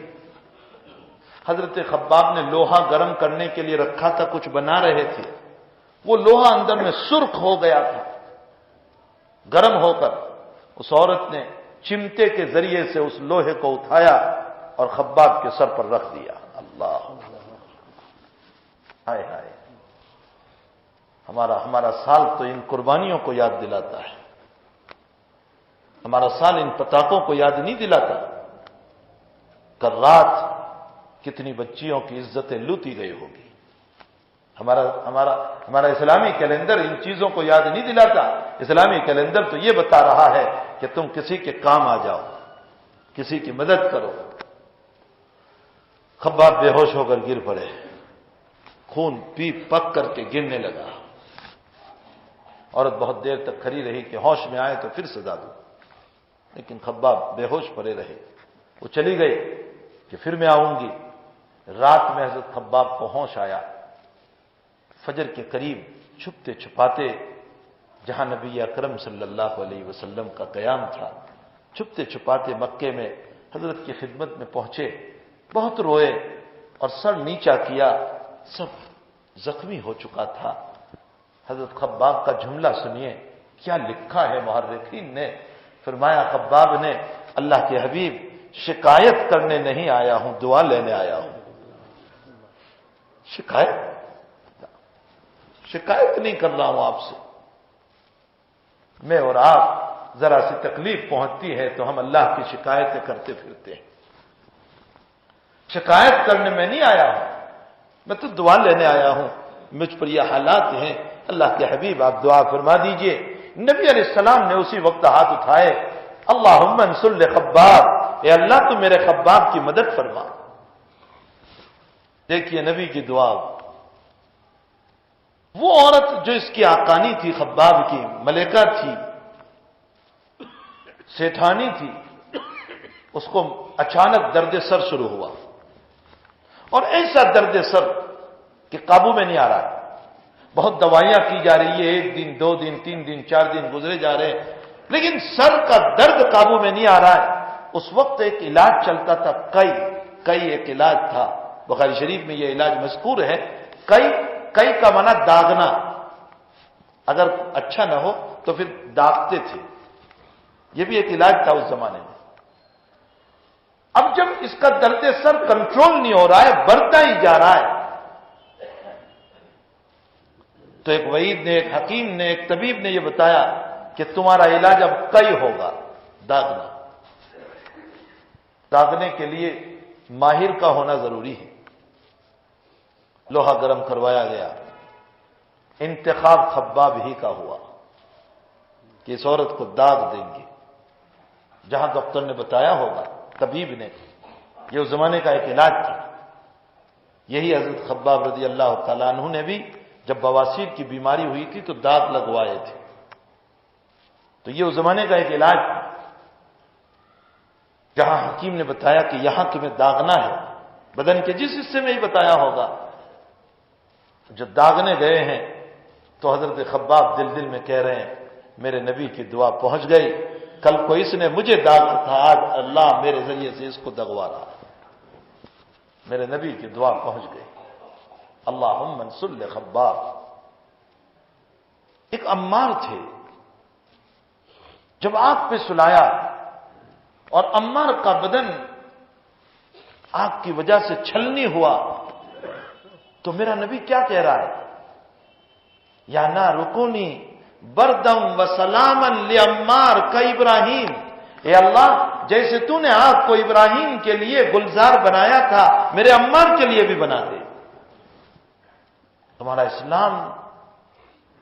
A: حضرت خباب نے لوہا گرم کرنے کے لیے رکھا تھا، کچھ بنا رہے تھے، وہ لوہا اندر میں سرخ ہو گیا تھا، گرم ہو کر اس عورت نے چمٹے کے ذریعے سے اس لوہے کو اٹھایا اور خباب کے سر پر رکھ دیا۔ اللہ، ہائے ہائے، ہمارا سال تو ان قربانیوں کو یاد دلاتا ہے، ہمارا سال ان پتاکوں کو یاد نہیں دلاتا۔ کل رات کتنی بچیوں کی عزتیں لوٹی گئی ہوگی۔ ہمارا اسلامی کیلنڈر ان چیزوں کو یاد نہیں دلاتا۔ اسلامی کیلنڈر تو یہ بتا رہا ہے کہ تم کسی کے کام آ جاؤ، کسی کی مدد کرو۔ خباب بے ہوش ہو کر گر پڑے، خون پی پک کر کے گرنے لگا۔ عورت بہت دیر تک کھڑی رہی کہ ہوش میں آئے تو پھر سزا دو، لیکن خباب بے ہوش پڑے رہے۔ وہ چلی گئی کہ پھر میں آؤں گی۔ رات میں حضرت خباب کو ہوش آیا، فجر کے قریب چھپتے چھپاتے جہاں نبی اکرم صلی اللہ علیہ وسلم کا قیام تھا، چھپتے چھپاتے مکے میں حضرت کی خدمت میں پہنچے، بہت روئے اور سر نیچا کیا، سب زخمی ہو چکا تھا۔ حضرت خباب کا جملہ سنیے، کیا لکھا ہے محرخین نے۔ فرمایا خباب نے، اللہ کے حبیب شکایت کرنے نہیں آیا ہوں، دعا لینے آیا ہوں۔ شکایت نہیں کر رہا ہوں آپ سے، میں اور آپ ذرا سی تکلیف پہنچتی ہے تو ہم اللہ کی شکایتیں کرتے پھرتے ہیں۔ شکایت کرنے میں نہیں آیا ہوں، میں تو دعا لینے آیا ہوں، مجھ پر یہ حالات ہیں، اللہ کے حبیب آپ دعا فرما دیجئے۔ نبی علیہ السلام نے اسی وقت ہاتھ اٹھائے، اللہم انصر لخباب، اے اللہ تو میرے خباب کی مدد فرما۔ دیکھیے نبی کی دعا، وہ عورت جو اس کی آقانی تھی، خباب کی ملکہ تھی، سیٹھانی تھی، اس کو اچانک درد سر شروع ہوا، اور ایسا درد سر کہ قابو میں نہیں آ رہا ہے۔ بہت دوائیاں کی جا رہی ہے، 1 دن 2 دن 3 دن 4 دن گزرے جا رہے ہیں، لیکن سر کا درد قابو میں نہیں آ رہا ہے۔ اس وقت ایک علاج چلتا تھا، کئی ایک علاج تھا، بخاری شریف میں یہ علاج مذکور ہے۔ کئی کا معنی داغنا، اگر اچھا نہ ہو تو پھر داغتے تھے، یہ بھی ایک علاج تھا اس زمانے میں۔ اب جب اس کا درد سر کنٹرول نہیں ہو رہا ہے، بڑھتا ہی جا رہا ہے، تو ایک وعید نے، ایک حکیم نے، ایک طبیب نے یہ بتایا کہ تمہارا علاج اب کئی ہوگا، داغنا۔ داغنے کے لیے ماہر کا ہونا ضروری ہے۔ لوہا گرم کروایا گیا، انتخاب خباب ہی کا ہوا کہ اس عورت کو داغ دیں گے، جہاں ڈاکٹر نے بتایا ہوگا، طبیب نے، یہ اس زمانے کا ایک علاج تھا۔ یہی حضرت خباب رضی اللہ تعالیٰ عنہ نے بھی جب بواسیر کی بیماری ہوئی تھی تو داغ لگوائے تھے، تو یہ اس زمانے کا ایک علاج تھا۔ جہاں حکیم نے بتایا کہ یہاں تمہیں داغنا ہے، بدن کے جس حصے میں ہی بتایا ہوگا، جو داغنے گئے ہیں تو حضرت خباب دل میں کہہ رہے ہیں میرے نبی کی دعا پہنچ گئی، کل کو اس نے مجھے داغا تھا، آج اللہ میرے ذریعے سے اس کو دغوا رہا ہے، میرے نبی کی دعا پہنچ گئی۔ اللہم انصر لخباب۔ ایک عمار تھے، جب آگ پہ سلایا اور عمار کا بدن آگ کی وجہ سے چھلنی ہوا، تو میرا نبی کیا کہہ رہا ہے؟ یا نار رکونی بردم و سلامن لعمار کا ابراہیم، اے اللہ جیسے تو نے آگ کو ابراہیم کے لیے گلزار بنایا تھا، میرے عمار کے لیے بھی بنا دے۔ تمہارا اسلام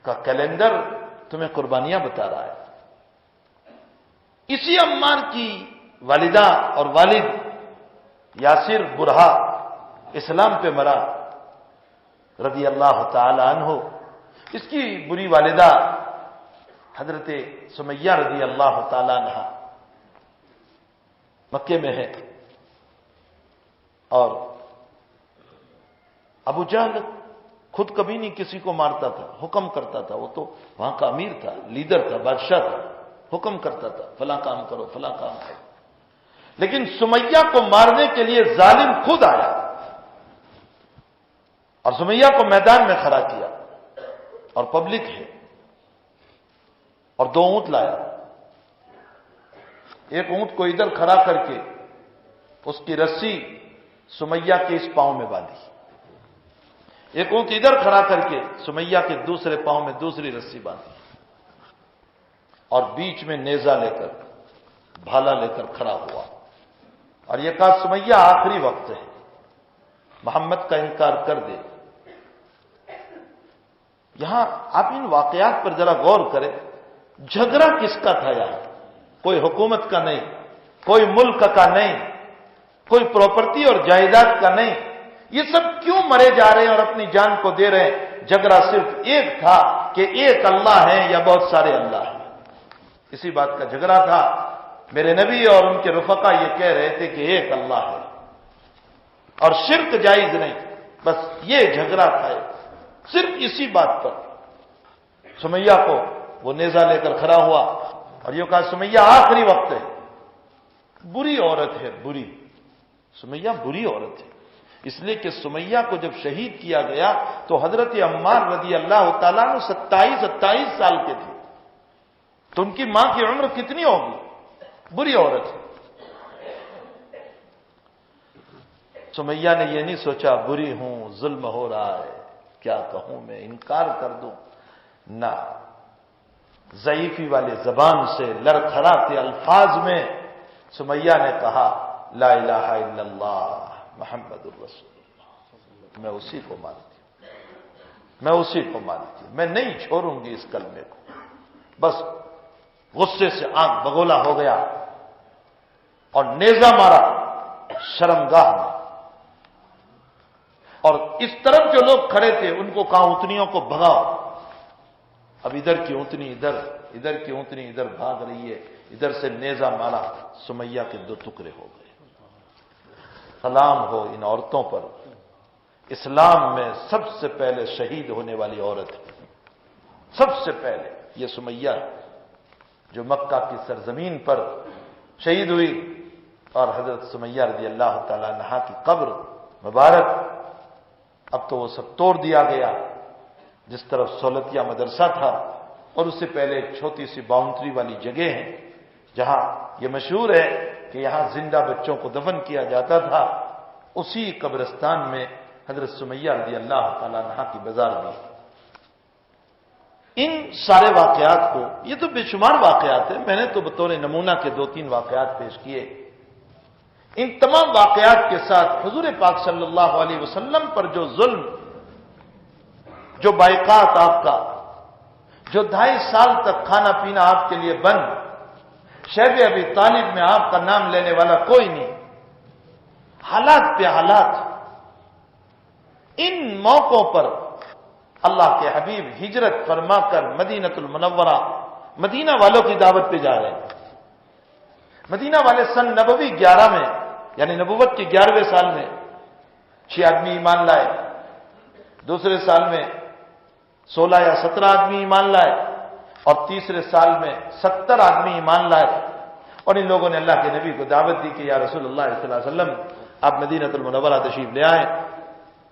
A: کا کیلنڈر تمہیں قربانیاں بتا رہا ہے۔ اسی عمار کی والدہ اور والد یاسر برہا اسلام پہ مرا رضی اللہ تعالی عنہ۔ اس کی بری والدہ حضرت سمیہ رضی اللہ تعالی عنہ مکے میں ہے، اور ابو جہل خود کبھی نہیں کسی کو مارتا تھا، حکم کرتا تھا، وہ تو وہاں کا امیر تھا، لیڈر تھا، بادشاہ تھا، حکم کرتا تھا فلاں کام کرو فلاں کام کرو۔ لیکن سمیہ کو مارنے کے لیے ظالم خود آیا، اور سمیہ کو میدان میں کھڑا کیا اور پبلک ہے اور 2 اونٹ لایا. ایک اونٹ کو ادھر کھڑا کر کے اس کی رسی سمیہ کے اس پاؤں میں باندھی. ایک اونٹ ادھر کھڑا کر کے سمیہ کے دوسرے پاؤں میں دوسری رسی باندھی اور بیچ میں نیزہ لے کر بھالا لے کر کھڑا ہوا اور یہ کہا سمیہ آخری وقت ہے، محمد کا انکار کر دے. یہاں آپ ان واقعات پر ذرا غور کریں. جھگڑا کس کا تھا یہاں؟ کوئی حکومت کا نہیں، کوئی ملک کا نہیں، کوئی پراپرٹی اور جائیداد کا نہیں. یہ سب کیوں مرے جا رہے ہیں اور اپنی جان کو دے رہے ہیں؟ جھگڑا صرف ایک تھا کہ ایک اللہ ہے یا بہت سارے اللہ ہیں. اسی بات کا جھگڑا تھا. میرے نبی اور ان کے رفقا یہ کہہ رہے تھے کہ ایک اللہ ہے اور شرک جائز نہیں. بس یہ جھگڑا تھا صرف اسی بات پر. سمیہ کو وہ نیزہ لے کر کھڑا ہوا اور یہ کہا سمیہ آخری وقت ہے. بری عورت ہے، بری. سمیہ بری عورت ہے، اس لیے کہ سمیہ کو جب شہید کیا گیا تو حضرت عمار رضی اللہ تعالیٰ عنہ 27 سال کے تھے. تو ان کی ماں کی عمر کتنی ہوگی؟ بری عورت ہے. سمیہ نے یہ نہیں سوچا بری ہوں، ظلم ہو رہا ہے، کیا کہوں میں، انکار کر دوں. نہ، ضعیفی والے زبان سے لڑکھڑاتے الفاظ میں سمیہ نے کہا لا الہ الا اللہ محمد الرسول اللہ. میں اسی کو مانتی ہوں، میں اسی کو مانتی ہوں، میں نہیں چھوڑوں گی اس کلمے کو. بس غصے سے آنکھ بگولا ہو گیا اور نیزہ مارا شرمگاہ میں. اور اس طرف جو لوگ کھڑے تھے ان کو کہا اونٹنیوں کو بھگاؤ. اب ادھر کی اونٹنی ادھر، ادھر کی اونٹنی ادھر بھاگ رہی ہے. ادھر سے نیزہ مارا، سمیہ کے 2 ٹکڑے ہو گئے. سلام ہو ان عورتوں پر. اسلام میں سب سے پہلے شہید ہونے والی عورت ہے. سب سے پہلے یہ سمیہ جو مکہ کی سرزمین پر شہید ہوئی. اور حضرت سمیہ رضی اللہ تعالیٰ عنہا کی قبر مبارک اب تو وہ سب توڑ دیا گیا. جس طرف سولتیہ مدرسہ تھا اور اس سے پہلے ایک چھوٹی سی باؤنڈری والی جگہ ہے جہاں یہ مشہور ہے کہ یہاں زندہ بچوں کو دفن کیا جاتا تھا. اسی قبرستان میں حضرت سمیہ رضی اللہ تعالیٰ عنہا کی مزار بھی. ان سارے واقعات کو، یہ تو بے شمار واقعات ہیں، میں نے تو بطور نمونہ کے 2-3 واقعات پیش کیے. ان تمام واقعات کے ساتھ حضور پاک صلی اللہ علیہ وسلم پر جو ظلم، جو بائیکاٹ آپ کا، جو 2.5 سال تک کھانا پینا آپ کے لیے بند، شیب ابی طالب میں آپ کا نام لینے والا کوئی نہیں، حالات پہ حالات. ان موقعوں پر اللہ کے حبیب ہجرت فرما کر مدینہ المنورہ، مدینہ والوں کی دعوت پہ جا رہے ہیں. مدینہ والے سن نبوی 11 میں، یعنی نبوت کے 11ویں سال میں 6 آدمی ایمان لائے. دوسرے سال میں 16 یا 17 آدمی ایمان لائے اور تیسرے سال میں 70 آدمی ایمان لائے. اور ان لوگوں نے اللہ کے نبی کو دعوت دی کہ یا رسول اللہ صلی اللہ علیہ وسلم آپ مدینہ المنورہ تشریف لے آئیں،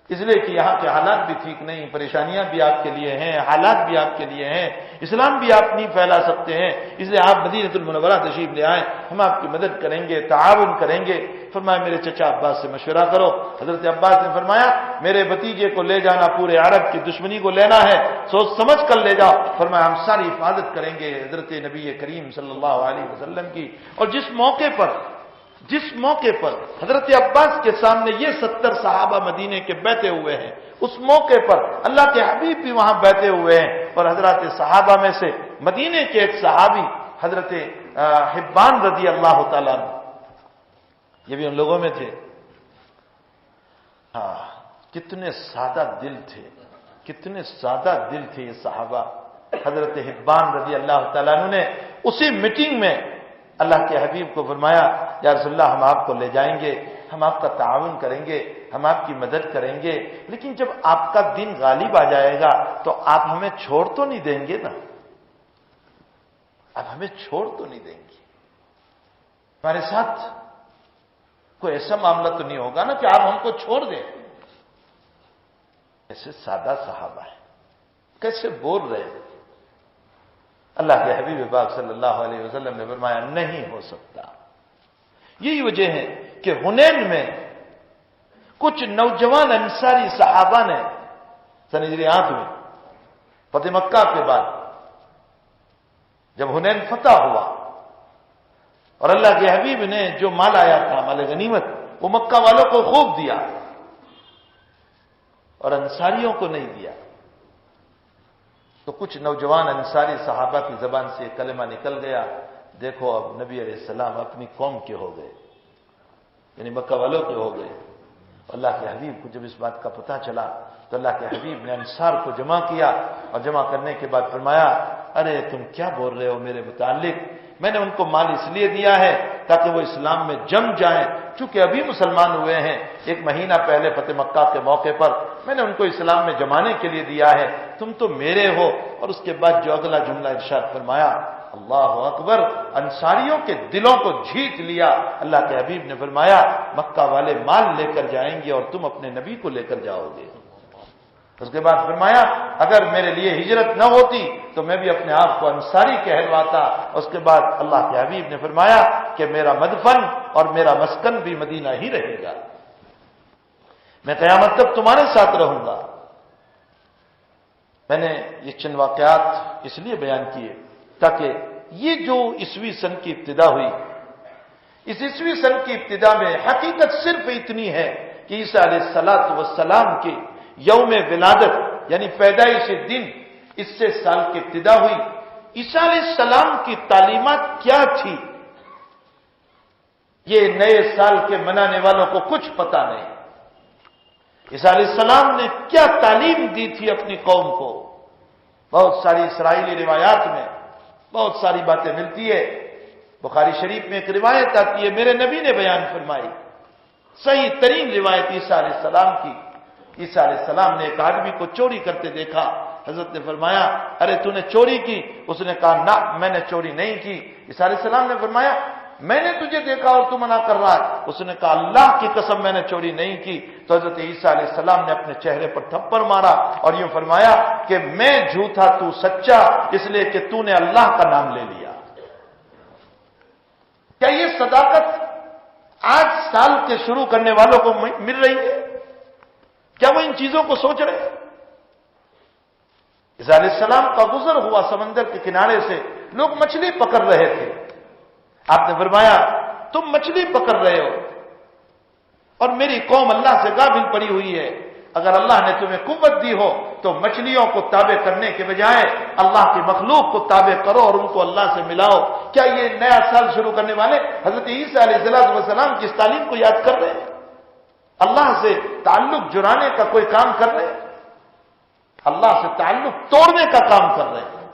A: اس لیے کہ یہاں کے حالات بھی ٹھیک نہیں، پریشانیاں بھی آپ کے لیے ہیں، حالات بھی آپ کے لیے ہیں، اسلام بھی آپ نہیں پھیلا سکتے ہیں، اس لیے آپ مدینہ المنورہ تشریف لے آئیں، ہم آپ کی مدد کریں گے، تعاون کریں گے. فرمایا میرے چچا عباس سے مشورہ کرو. حضرت عباس نے فرمایا میرے بھتیجے کو لے جانا پورے عرب کی دشمنی کو لینا ہے، سوچ سمجھ کر لے جاؤ. فرمایا ہم ساری حفاظت کریں گے حضرت نبی کریم صلی اللہ علیہ وسلم کی. اور جس موقع پر حضرت عباس کے سامنے یہ 70 صحابہ مدینے کے بیٹھے ہوئے ہیں، اس موقع پر اللہ کے حبیب بھی وہاں بیٹھے ہوئے ہیں. اور حضرات صحابہ میں سے مدینے کے ایک صحابی حضرت حبان رضی اللہ تعالیٰ عنہ، یہ بھی ان لوگوں میں تھے. کتنے سادہ دل تھے، کتنے سادہ دل تھے یہ صحابہ. حضرت حبان رضی اللہ تعالیٰ عنہ نے اسی میٹنگ میں اللہ کے حبیب کو فرمایا یا رسول اللہ ہم آپ کو لے جائیں گے، ہم آپ کا تعاون کریں گے، ہم آپ کی مدد کریں گے، لیکن جب آپ کا دین غالب آ جائے گا تو آپ ہمیں چھوڑ تو نہیں دیں گے نا؟ آپ ہمیں چھوڑ تو نہیں دیں گے؟ ہمارے ساتھ کوئی ایسا معاملہ تو نہیں ہوگا نا کہ آپ ہم کو چھوڑ دیں؟
B: سے سادہ صحابہ ہیں، کیسے بول رہے ہیں؟ اللہ کے حبیب پاک صلی اللہ علیہ وسلم نے فرمایا نہیں ہو سکتا۔ یہی وجہ ہے کہ حنین میں کچھ نوجوان انصاری صحابہ نے سن ہجری 8 میں فتح مکہ کے بعد جب حنین فتح ہوا اور اللہ کے حبیب نے جو مال آیا تھا مال غنیمت وہ مکہ والوں کو خوب دیا اور انصاریوں کو نہیں دیا، تو کچھ نوجوان انصاری صحابہ کی زبان سے یہ کلمہ نکل گیا، دیکھو اب نبی علیہ السلام اپنی قوم کے ہو گئے، یعنی مکہ والوں کے ہو گئے۔ اللہ کے حبیب کو جب اس بات کا پتہ چلا تو اللہ کے حبیب نے انصار کو جمع کیا اور جمع کرنے کے بعد فرمایا ارے تم کیا بول رہے ہو میرے متعلق؟ میں نے ان کو مال اس لیے دیا ہے تاکہ وہ اسلام میں جم جائیں، چونکہ ابھی مسلمان ہوئے ہیں، ایک مہینہ پہلے فتح مکہ کے موقع پر میں نے ان کو اسلام میں جمانے کے لیے دیا ہے، تم تو میرے ہو۔ اور اس کے بعد جو اگلا جملہ ارشاد فرمایا اللہ اکبر، انصاریوں کے دلوں کو جیت لیا۔ اللہ کے حبیب نے فرمایا مکہ والے مال لے کر جائیں گے اور تم اپنے نبی کو لے کر جاؤ گے۔ اس کے بعد فرمایا اگر میرے لیے ہجرت نہ ہوتی تو میں بھی اپنے آپ کو انصاری کہلواتا۔ اس کے بعد اللہ کے حبیب نے فرمایا کہ میرا مدفن اور میرا مسکن بھی مدینہ ہی رہے گا، میں قیامت تک تمہارے ساتھ رہوں گا۔ میں نے یہ چند واقعات اس لیے بیان کیے تاکہ یہ جو عیسوی سن کی ابتدا ہوئی، اس عیسوی سن کی ابتدا میں حقیقت صرف اتنی ہے کہ عیسیٰ علیہ السلام کے یوم ولادت یعنی پیدائش دن اس سے سال کی ابتدا ہوئی۔ عیسیٰ علیہ السلام کی تعلیمات کیا تھی یہ نئے سال کے منانے والوں کو کچھ پتا نہیں۔ عیسیٰ علیہ السلام نے کیا تعلیم دی تھی اپنی قوم کو؟ بہت ساری اسرائیلی روایات میں بہت ساری باتیں ملتی ہے۔ بخاری شریف میں ایک روایت آتی ہے، میرے نبی نے بیان فرمائی، صحیح ترین روایت عیسیٰ علیہ السلام کی۔ عیسیٰ علیہ السلام نے ایک آدمی کو چوری کرتے دیکھا، حضرت نے فرمایا ارے تو نے چوری کی؟ اس نے کہا نہ میں نے چوری نہیں کی۔ عیسیٰ علیہ السلام نے فرمایا میں نے تجھے دیکھا اور تو منع کر رہا ہے۔ اس نے کہا اللہ کی قسم میں نے چوری نہیں کی۔ تو حضرت عیسیٰ علیہ السلام نے اپنے چہرے پر تھپڑ مارا اور یوں فرمایا کہ میں جھوٹا تو سچا، اس لیے کہ تو نے اللہ کا نام لے لیا۔ کیا یہ صداقت آج سال کے شروع کرنے والوں کو مل رہی ہے؟ کیا وہ ان چیزوں کو سوچ رہے ہیں؟ عیسیٰ علیہ السلام کا گزر ہوا سمندر کے کنارے سے، لوگ مچھلی پکڑ رہے تھے۔ آپ نے فرمایا تم مچھلی پکڑ رہے ہو اور میری قوم اللہ سے غافل پڑی ہوئی ہے، اگر اللہ نے تمہیں قوت دی ہو تو مچھلیوں کو تابع کرنے کے بجائے اللہ کی مخلوق کو تابع کرو اور ان کو اللہ سے ملاؤ۔ کیا یہ نیا سال شروع کرنے والے حضرت عیسیٰ علیہ السلام کی اس تعلیم کو یاد کر رہے ہیں؟ اللہ سے تعلق جڑانے کا کوئی کام کر رہے ہیں؟ اللہ سے تعلق توڑنے کا کام کر رہے ہیں؟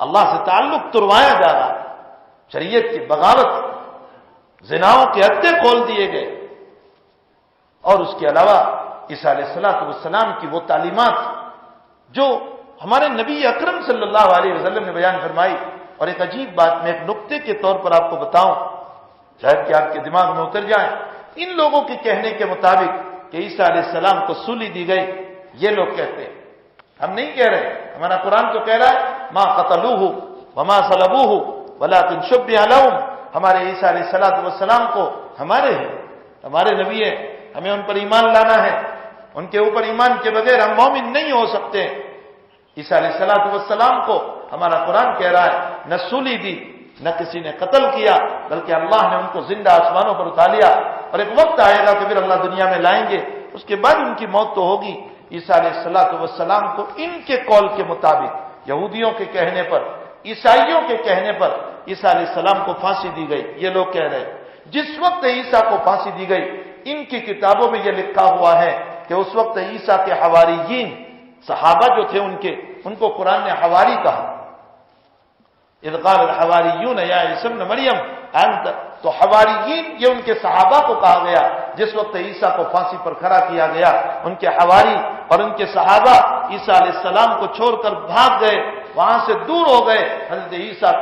B: اللہ سے تعلق توڑوایا جا رہا ہے، شریعت کی بغاوت، زناؤں کے اڈے کھول دیے گئے، اور اس کے علاوہ عیسیٰ علیہ السلام کی وہ تعلیمات جو ہمارے نبی اکرم صلی اللہ علیہ وسلم نے بیان فرمائی۔ اور ایک عجیب بات میں ایک نقطے کے طور پر آپ کو بتاؤں، شاید کہ آپ کے دماغ میں اتر جائیں، ان لوگوں کے کہنے کے مطابق کہ عیسیٰ علیہ السلام کو سولی دی گئی، یہ لوگ کہتے ہیں، ہم نہیں کہہ رہے، ہمارا قرآن تو کہہ رہا ہے ما قتلوہ وما صلبوہ ولکن شبہ لہم، ہمارے عیسیٰ علیہ السلام کو ہمارے ہیں، ہمارے نبی ہیں، ہمیں ان پر ایمان لانا ہے، ان کے اوپر ایمان کے بغیر ہم مومن نہیں ہو سکتے۔ عیسیٰ علیہ السلام کو ہمارا قرآن کہہ رہا ہے نہ سولی دی نہ کسی نے قتل کیا، بلکہ اللہ نے ان کو زندہ آسمانوں پر اٹھا لیا، اور ایک وقت آئے گا کہ پھر اللہ دنیا میں لائیں گے، اس کے بعد ان کی موت تو ہوگی۔ عیسیٰ علیہ السلام کو ان کے قول کے مطابق، یہودیوں کے کہنے پر، عیسائیوں کے کہنے پر عیسیٰ علیہ السلام کو پھانسی دی گئی۔ یہ لوگ کہہ رہے ہیں جس وقت عیسیٰ کو پھانسی دی گئی، ان کی کتابوں میں یہ لکھا ہوا ہے کہ اس وقت عیسیٰ کے حواریین، صحابہ جو تھے ان کو قرآن نے حواری کہا، اذ قال الحواریون یا عیسی ابن مریم انت، تو حواریین یہ ان کے صحابہ کو کہا گیا۔ جس وقت عیسیٰ کو پھانسی پر کھڑا کیا گیا، ان کے حواری اور ان کے صحابہ عیسیٰ علیہ السلام کو چھوڑ کر بھاگ گئے، وہاں سے دور ہو گئے، حضرت عیسیٰ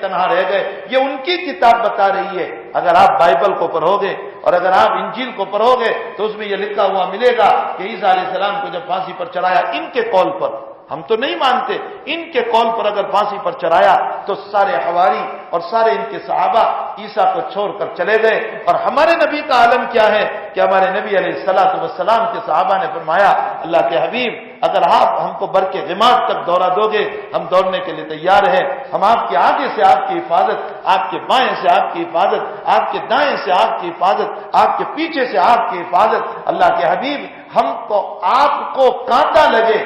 B: تنہا رہ گئے۔ یہ ان کی کتاب بتا رہی ہے۔ اگر آپ بائبل کو پڑھو گے اور اگر آپ انجیل کو پڑھو گے تو اس میں یہ لکھا ہوا ملے گا کہ عیسیٰ علیہ السلام کو جب پھانسی پر چڑھایا، ان کے قول پر، ہم تو نہیں مانتے، ان کے قول پر اگر پھانسی پر چڑھایا تو سارے حواری اور سارے ان کے صحابہ عیسیٰ کو چھوڑ کر چلے گئے. اور ہمارے نبی کا عالم کیا ہے کہ ہمارے نبی علیہ الصلوۃ والسلام کے صحابہ نے فرمایا، اللہ کے حبیب اگر آپ ہم کو بر کے غماد تک دوڑا دو گے ہم دوڑنے کے لیے تیار ہیں. ہم آپ کے آگے سے آپ کی حفاظت، آپ کے بائیں سے آپ کی حفاظت، آپ کے دائیں سے آپ کی حفاظت، آپ کے پیچھے سے آپ کی حفاظت. اللہ کے حبیب ہم کو آپ کو کانٹا لگے،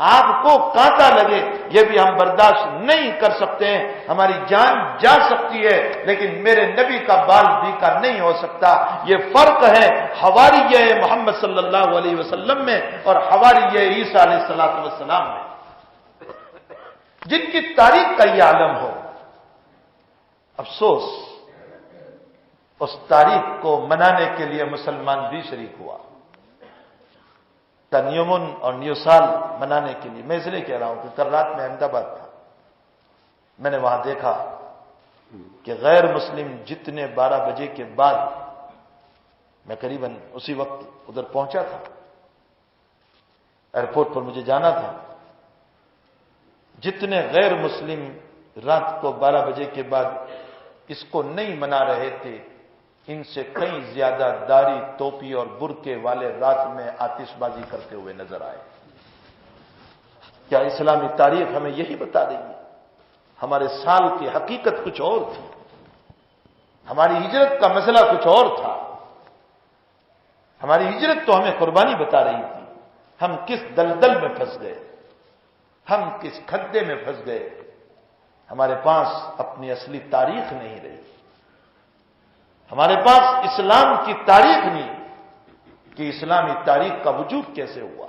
B: آپ کو کانٹا لگے یہ بھی ہم برداشت نہیں کر سکتے ہیں. ہماری جان جا سکتی ہے لیکن میرے نبی کا بال بیکا نہیں ہو سکتا. یہ فرق ہے حواریہ محمد صلی اللہ علیہ وسلم میں اور حواریہ عیسیٰ علیہ السلام میں، جن کی تاریخ کا یہ عالم ہو. افسوس اس تاریخ کو منانے کے لیے مسلمان بھی شریک ہوا. نیومن اور نیو سال منانے کے لیے، میں اس لیے کہہ رہا ہوں کہ کل رات میں احمد آباد تھا، میں نے وہاں دیکھا کہ غیر مسلم جتنے 12 بجے کے بعد، میں قریباً اسی وقت ادھر پہنچا تھا، ایئرپورٹ پر مجھے جانا تھا، جتنے غیر مسلم رات کو 12 بجے کے بعد اس کو نہیں منا رہے تھے، ان سے کئی زیادہ داڑھی ٹوپی اور برقعے والے رات میں آتش بازی کرتے ہوئے نظر آئے. کیا اسلامی تاریخ ہمیں یہی بتا رہی ہے؟ ہمارے سال کی حقیقت کچھ اور تھی، ہماری ہجرت کا مسئلہ کچھ اور تھا. ہماری ہجرت تو ہمیں قربانی بتا رہی تھی. ہم کس دلدل میں پھنس گئے، ہم کس کھڈے میں پھنس گئے. ہمارے پاس اپنی اصلی تاریخ نہیں رہی، ہمارے پاس اسلام کی تاریخ نہیں کہ اسلامی تاریخ کا وجود کیسے ہوا،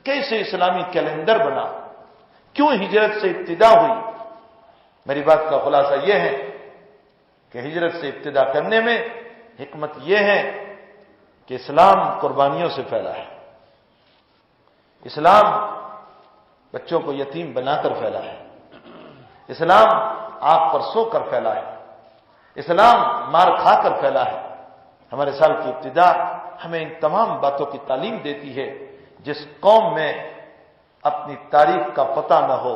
B: کیسے اسلامی کیلنڈر بنا، کیوں ہجرت سے ابتدا ہوئی. میری بات کا خلاصہ یہ ہے کہ ہجرت سے ابتدا کرنے میں حکمت یہ ہے کہ اسلام قربانیوں سے پھیلا ہے. اسلام بچوں کو یتیم بنا کر پھیلا ہے. اسلام آگ پر سو کر پھیلا ہے. اسلام مار کھا کر پھیلا ہے. ہمارے سال کی ابتدا ہمیں ان تمام باتوں کی تعلیم دیتی ہے. جس قوم میں اپنی تاریخ کا پتہ نہ ہو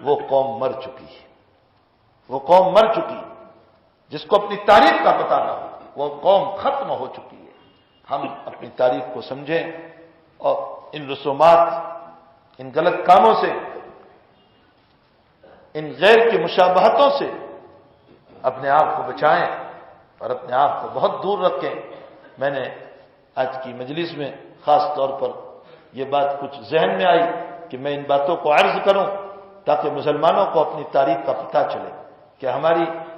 B: وہ قوم مر چکی ہے، وہ قوم مر چکی. جس کو اپنی تاریخ کا پتہ نہ ہو وہ قوم ختم ہو چکی ہے. ہم اپنی تاریخ کو سمجھیں اور ان رسومات، ان غلط کاموں سے، ان غیر کی مشابہتوں سے اپنے آپ کو بچائیں اور اپنے آپ کو بہت دور رکھیں. میں نے آج کی مجلس میں خاص طور پر یہ بات کچھ ذہن میں آئی کہ میں ان باتوں کو عرض کروں تاکہ مسلمانوں کو اپنی تاریخ کا پتہ چلے کہ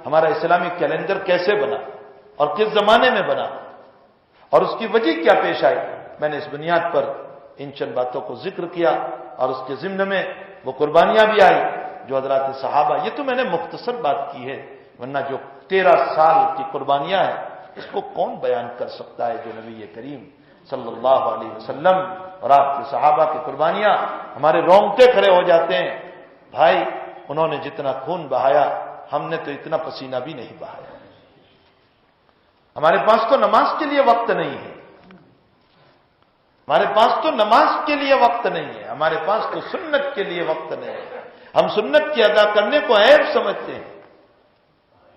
B: ہمارا اسلامی کیلنڈر کیسے بنا اور کس زمانے میں بنا اور اس کی وجہ کیا پیش آئی. میں نے اس بنیاد پر ان چند باتوں کو ذکر کیا اور اس کے ضمن میں وہ قربانیاں بھی آئی جو حضرات صحابہ. یہ تو میں نے مختصر بات کی ہے، ورنہ جو 13 سال کی قربانیاں ہیں اس کو کون بیان کر سکتا ہے جو نبی کریم صلی اللہ علیہ وسلم اور آپ کے صحابہ کی قربانیاں. ہمارے رونگٹے کھڑے ہو جاتے ہیں. بھائی انہوں نے جتنا خون بہایا ہم نے تو اتنا پسینہ بھی نہیں بہایا. ہمارے پاس تو نماز کے لیے وقت نہیں ہے، ہمارے پاس تو نماز کے لیے وقت نہیں ہے، ہمارے پاس تو سنت کے لیے وقت نہیں ہے. ہم سنت کی ادا کرنے کو عیب سمجھتے ہیں.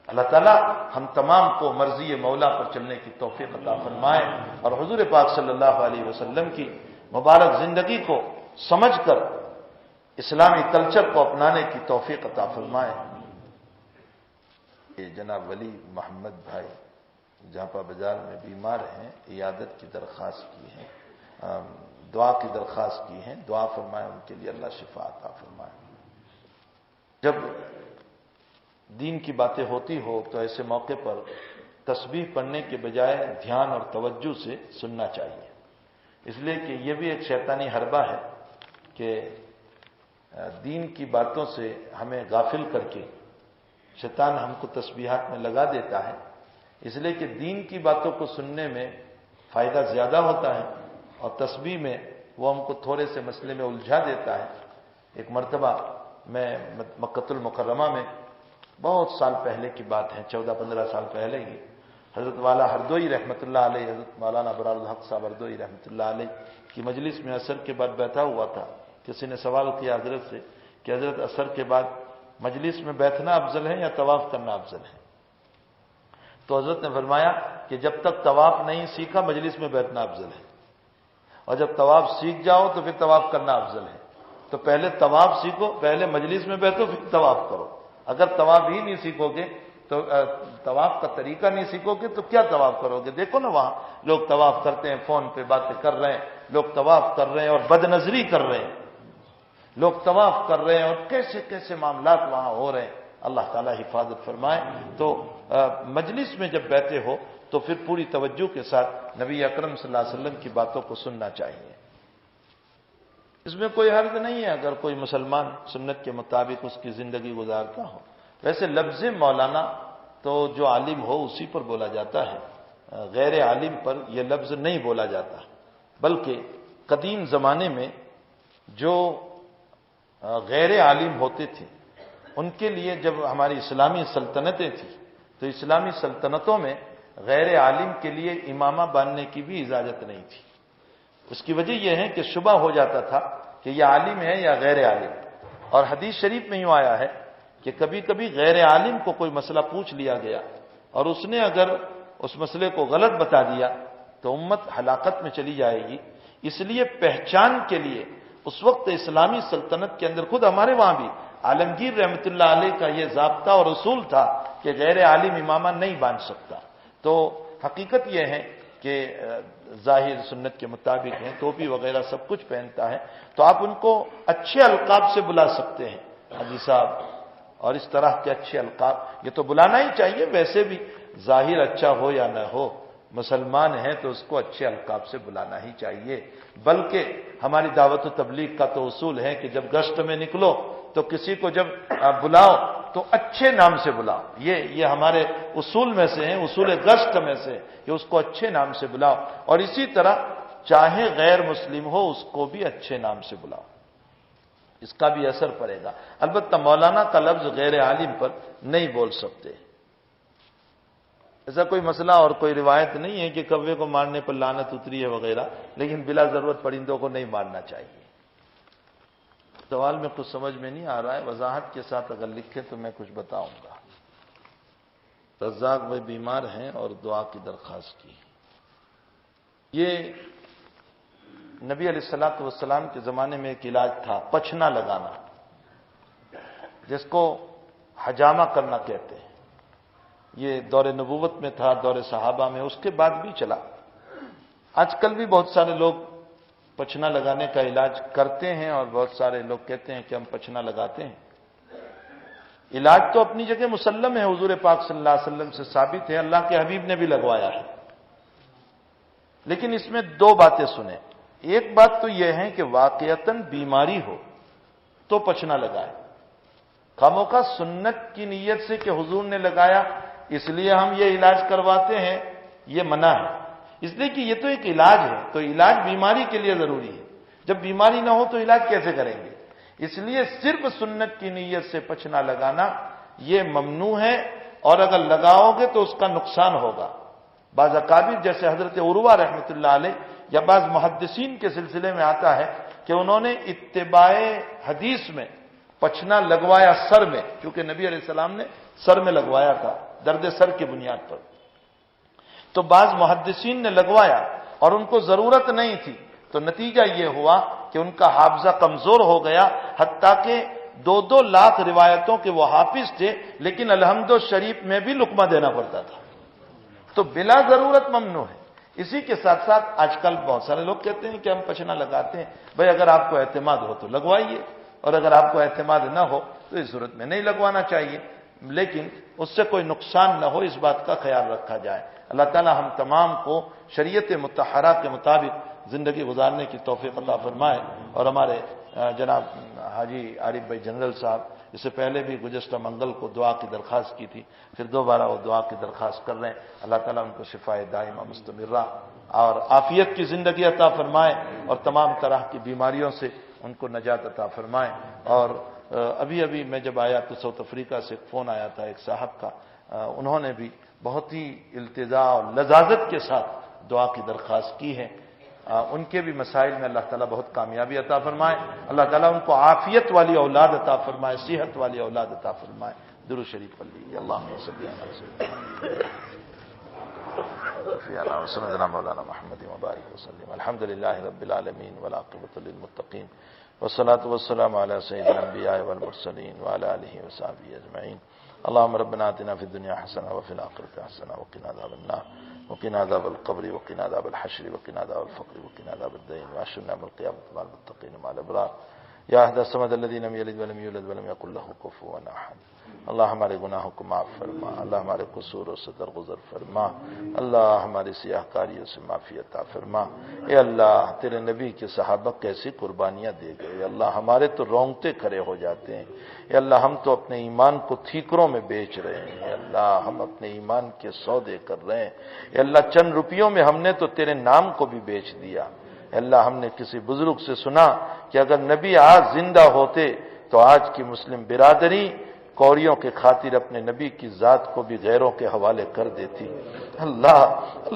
B: اللہ تعالیٰ ہم تمام کو مرضی مولا پر چلنے کی توفیق عطا فرمائے اور حضور پاک صلی اللہ علیہ وسلم کی مبارک زندگی کو سمجھ کر اسلامی کلچر کو اپنانے کی توفیق عطا فرمائے. یہ جناب ولی محمد بھائی جہاں بازار میں بیمار ہیں، عیادت کی درخواست کی ہے، دعا کی درخواست کی ہے. دعا فرمائے ان کے لیے، اللہ شفا عطا فرمائے. جب دین کی باتیں ہوتی ہو تو ایسے موقع پر تسبیح پڑھنے کے بجائے دھیان اور توجہ سے سننا چاہیے، اس لیے کہ یہ بھی ایک شیطانی حربہ ہے کہ دین کی باتوں سے ہمیں غافل کر کے شیطان ہم کو تسبیحات میں لگا دیتا ہے. اس لیے کہ دین کی باتوں کو سننے میں فائدہ زیادہ ہوتا ہے اور تسبیح میں وہ ہم کو تھوڑے سے مسئلے میں الجھا دیتا ہے. ایک مرتبہ میں مکہ المکرمہ میں بہت سال پہلے کی بات ہے، 14-15 سال پہلے ہی، حضرت والا ہردوئی رحمۃ اللہ علیہ، حضرت مولانا برار الحق صاحب ہردوئی رحمۃ اللہ علیہ کی مجلس میں عصر کے بعد بیٹھا ہوا تھا. کسی نے سوال کیا حضرت سے کہ حضرت عصر کے بعد مجلس میں بیٹھنا افضل ہے یا طواف کرنا افضل ہے؟ تو حضرت نے فرمایا کہ جب تک طواف نہیں سیکھا مجلس میں بیٹھنا افضل ہے، اور جب طواف سیکھ جاؤ تو پھر طواف کرنا افضل ہے. تو پہلے طواف سیکھو، پہلے مجلس میں بیٹھو، پھر طواف کرو. اگر طواف ہی نہیں سیکھو گے تو طواف کا طریقہ نہیں سیکھو گے تو کیا طواف کرو گے؟ دیکھو نا وہاں لوگ طواف کرتے ہیں، فون پہ باتیں کر رہے ہیں، لوگ طواف کر رہے ہیں اور بد نظری کر رہے ہیں، لوگ طواف کر رہے ہیں اور کیسے کیسے معاملات وہاں ہو رہے ہیں. اللہ تعالیٰ حفاظت فرمائے. تو مجلس میں جب بیٹھے ہو تو پھر پوری توجہ کے ساتھ نبی اکرم صلی اللہ علیہ وسلم کی باتوں کو سننا چاہیے. اس میں کوئی حرج نہیں ہے اگر کوئی مسلمان سنت کے مطابق اس کی زندگی گزارتا ہو. ویسے لفظ مولانا تو جو عالم ہو اسی پر بولا جاتا ہے، غیر عالم پر یہ لفظ نہیں بولا جاتا. بلکہ قدیم زمانے میں جو غیر عالم ہوتے تھے ان کے لیے جب ہماری اسلامی سلطنتیں تھیں تو اسلامی سلطنتوں میں غیر عالم کے لیے امامہ باندھنے کی بھی اجازت نہیں تھی. اس کی وجہ یہ ہے کہ شبہ ہو جاتا تھا کہ یہ عالم ہے یا غیر عالم. اور حدیث شریف میں یوں آیا ہے کہ کبھی کبھی غیر عالم کو کوئی مسئلہ پوچھ لیا گیا اور اس نے اگر اس مسئلے کو غلط بتا دیا تو امت ہلاکت میں چلی جائے گی. اس لیے پہچان کے لیے اس وقت اسلامی سلطنت کے اندر خود ہمارے وہاں بھی عالمگیر رحمۃ اللہ علیہ کا یہ ضابطہ اور اصول تھا کہ غیر عالم امامہ نہیں باندھ سکتا. تو حقیقت یہ ہے کہ ظاہر سنت کے مطابق ہیں، ٹوپی وغیرہ سب کچھ پہنتا ہے تو آپ ان کو اچھے القاب سے بلا سکتے ہیں، حاجی صاحب اور اس طرح کے اچھے القاب یہ تو بلانا ہی چاہیے. ویسے بھی ظاہر اچھا ہو یا نہ ہو مسلمان ہیں تو اس کو اچھے القاب سے بلانا ہی چاہیے. بلکہ ہماری دعوت و تبلیغ کا تو اصول ہے کہ جب گشت میں نکلو تو کسی کو جب بلاؤ تو اچھے نام سے بلاؤ. یہ ہمارے اصول میں سے ہیں، اصول گشت میں سے کہ اس کو اچھے نام سے بلاؤ. اور اسی طرح چاہے غیر مسلم ہو اس کو بھی اچھے نام سے بلاؤ، اس کا بھی اثر پڑے گا. البتہ مولانا کا لفظ غیر عالم پر نہیں بول سکتے. ایسا کوئی مسئلہ اور کوئی روایت نہیں ہے کہ کوے کو مارنے پر لعنت اتری ہے وغیرہ، لیکن بلا ضرورت پرندوں کو نہیں مارنا چاہیے. سوال میں کچھ سمجھ میں نہیں آ رہا ہے، وضاحت کے ساتھ اگر لکھے تو میں کچھ بتاؤں گا. رزاق بھائی بیمار ہیں اور دعا کی درخواست کی. یہ نبی علیہ الصلوۃ والسلام کے زمانے میں ایک علاج تھا، پچھنا لگانا، جس کو حجامہ کرنا کہتے ہیں. یہ دور نبوت میں تھا، دور صحابہ میں، اس کے بعد بھی چلا. آج کل بھی بہت سارے لوگ پچھنا لگانے کا علاج کرتے ہیں اور بہت سارے لوگ کہتے ہیں کہ ہم پچھنا لگاتے ہیں. علاج تو اپنی جگہ مسلم ہے، حضور پاک صلی اللہ علیہ وسلم سے ثابت ہے، اللہ کے حبیب نے بھی لگوایا ہے. لیکن اس میں دو باتیں سنیں. ایک بات تو یہ ہے کہ واقعتاً بیماری ہو تو پچھنا لگائے. خاموخواہ سنت کی نیت سے کہ حضور نے لگایا اس لیے ہم یہ علاج کرواتے ہیں، یہ منع ہے. اس لیے کہ یہ تو ایک علاج ہے، تو علاج بیماری کے لیے ضروری ہے. جب بیماری نہ ہو تو علاج کیسے کریں گے؟ اس لیے صرف سنت کی نیت سے پچھنا لگانا یہ ممنوع ہے، اور اگر لگاؤ گے تو اس کا نقصان ہوگا. بعض اکابر جیسے حضرت عروہ رحمۃ اللہ علیہ یا بعض محدثین کے سلسلے میں آتا ہے کہ انہوں نے اتباع حدیث میں پچھنا لگوایا سر میں، کیونکہ نبی علیہ السلام نے سر میں لگوایا تھا درد سر کی بنیاد پر. تو بعض محدثین نے لگوایا اور ان کو ضرورت نہیں تھی، تو نتیجہ یہ ہوا کہ ان کا حافظہ کمزور ہو گیا، حتیٰ کہ 2 لاکھ روایتوں کے وہ حافظ تھے لیکن الحمد شریف میں بھی لقمہ دینا پڑتا تھا. تو بلا ضرورت ممنوع ہے. اسی کے ساتھ ساتھ آج کل بہت سارے لوگ کہتے ہیں کہ ہم پچھنا لگاتے ہیں. بھائی اگر آپ کو اعتماد ہو تو لگوائیے، اور اگر آپ کو اعتماد نہ ہو تو اس صورت میں نہیں لگوانا چاہیے. لیکن اس سے کوئی نقصان نہ ہو اس بات کا خیال رکھا جائے. اللہ تعالی ہم تمام کو شریعت مطہرہ کے مطابق زندگی گزارنے کی توفیق عطا فرمائے. اور ہمارے جناب حاجی عارف بھائی جنرل صاحب اس سے پہلے بھی گزشتہ منگل کو دعا کی درخواست کی تھی، پھر دوبارہ وہ دعا کی درخواست کر رہے ہیں. اللہ تعالیٰ ان کو شفائے دائمہ مستمرہ اور عافیت کی زندگی عطا فرمائے اور تمام طرح کی بیماریوں سے ان کو نجات عطا فرمائے. اور ابھی میں جب آیا تو ساؤتھ افریقہ سے فون آیا تھا ایک صاحب کا، انہوں نے بھی بہت ہی التجا اور لذاذت کے ساتھ دعا کی درخواست کی ہے. ان کے بھی مسائل میں اللہ تعالیٰ بہت کامیابی عطا فرمائے. اللہ تعالیٰ ان کو عافیت والی اولاد عطا فرمائے, صحت والی اولاد عطا فرمائے. درود شریف پڑھ لیجیے. اللہم صلی علی سیدنا مولانا محمد وبارک وسلم. الحمد للہ رب العالمین والعاقبۃ للمتقین والصلاۃ والسلام علی سید الانبیاء والمرسلین وعلی آلہ وصحبہ اجمعین. اللهم ربنا آتنا في الدنيا حسنة وفي الآخرة حسنة وقنا عذاب النار وقنا عذاب القبر وقنا عذاب الحشر وقنا عذاب الفقر وقنا عذاب الدين وأحشرنا يوم القيامة مع المتقين مع الأبرار. یا احد الصمد الذي لم يلد ولم يولد ولم يكن له كفوا احد. اللہ ہمارے گناہوں کو معاف فرما, اللہ ہمارے قصوروں سے درگزر فرما, اللہ ہماری سیاہ کاریوں سے معافی عطا فرما. اے اللہ تیرے نبی کے صحابہ کیسی قربانیاں دے گئے, اللہ ہمارے تو رونگٹے کھڑے ہو جاتے ہیں. اے اللہ ہم تو اپنے ایمان کو ٹھیکروں میں بیچ رہے ہیں. اے اللہ ہم اپنے ایمان کے سودے کر رہے ہیں. اے اللہ چند روپیوں میں ہم نے تو تیرے نام کو بھی بیچ دیا. اللہ ہم نے کسی بزرگ سے سنا کہ اگر نبی آج زندہ ہوتے تو آج کی مسلم برادری کوڑیوں کے خاطر اپنے نبی کی ذات کو بھی غیروں کے حوالے کر دیتی. اللہ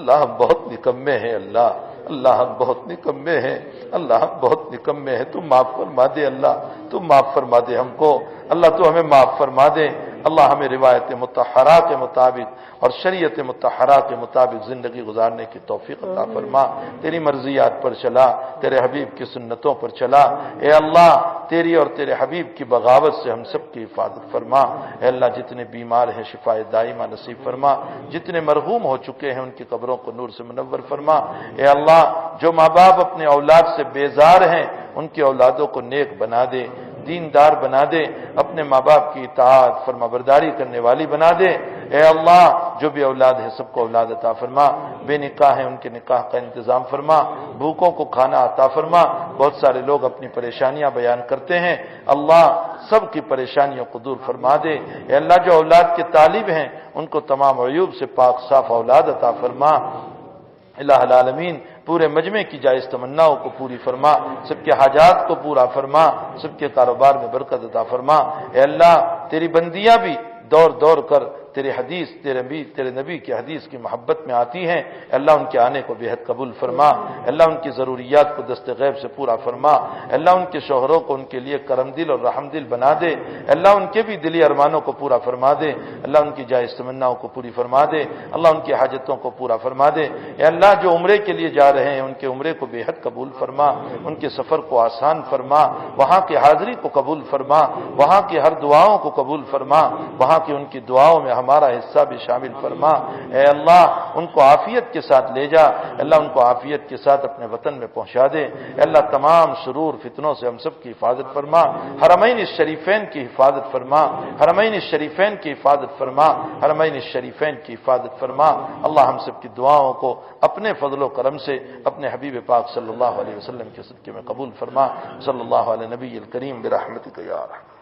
B: ہم بہت نکمے ہیں. اللہ ہم بہت نکمے ہیں. اللہ ہم بہت نکمے ہیں. تو معاف فرما دے. اللہ تو معاف فرما دے ہم کو. اللہ تو ہمیں معاف فرما دے. اللہ ہمیں روایت مطہرہ کے مطابق اور شریعت مطہرہ کے مطابق زندگی گزارنے کی توفیق عطا فرما. تیری مرضیات پر چلا, تیرے حبیب کی سنتوں پر چلا. اے اللہ تیری اور تیرے حبیب کی بغاوت سے ہم سب کی حفاظت فرما. اے اللہ جتنے بیمار ہیں شفائے دائمہ نصیب فرما. جتنے مرحوم ہو چکے ہیں ان کی قبروں کو نور سے منور فرما. اے اللہ جو ماں باپ اپنے اولاد سے بیزار ہیں ان کی اولادوں کو نیک بنا دے, دیندار بنا دے, اپنے ماں باپ کی اطاعت فرما برداری کرنے والی بنا دے. اے اللہ جو بھی اولاد ہے سب کو اولاد عطا فرما. بے نکاح ہیں ان کے نکاح کا انتظام فرما. بھوکوں کو کھانا عطا فرما. بہت سارے لوگ اپنی پریشانیاں بیان کرتے ہیں, اللہ سب کی پریشانیوں کو دور فرما دے. اے اللہ جو اولاد کے طالب ہیں ان کو تمام عیوب سے پاک صاف اولاد عطا فرما. الہ العالمین پورے مجمع کی جائز تمناؤں کو پوری فرما. سب کے حاجات کو پورا فرما. سب کے کاروبار میں برکت عطا فرما. اے اللہ تیری بندیاں بھی دور دور کر تیرے حدیث تیرے نبی کی حدیث کی محبت میں آتی ہیں. اللہ ان کے آنے کو بے حد قبول فرما. اللہ ان کی ضروریات کو دست غیب سے پورا فرما. اللہ ان کے شوہروں کو ان کے لیے کرم دل اور رحم دل بنا دے. اللہ ان کے بھی دلی ارمانوں کو پورا فرما دے. اللہ ان کی جائز تمناؤں کو پوری فرما دے. اللہ ان کی حاجتوں کو پورا فرما دے. اے اللہ جو عمرے کے لیے جا رہے ہیں ان کے عمرے کو بے حد قبول فرما. ان کے سفر کو آسان فرما. وہاں کی حاضری کو قبول فرما. وہاں کی ہر دعاؤں کو قبول فرما. وہاں کی ان کی دعاؤں میں ہمارا حصہ بھی شامل فرما. اے اللہ ان کو عافیت کے ساتھ لے جا. اللہ ان کو عافیت کے ساتھ اپنے وطن میں پہنچا دے. اے اللہ تمام شرور فتنوں سے ہم سب کی حفاظت فرما. حرمین الشریفین کی حفاظت فرما. حرمین الشریفین کی حفاظت فرما. حرمین الشریفین کی حفاظت فرما. اللہ ہم سب کی دعاؤں کو اپنے فضل و کرم سے اپنے حبیب پاک صلی اللہ علیہ وسلم کے صدقے میں قبول فرما. صلی اللہ علیہ نبی الکریم برحمتک یا رحمت.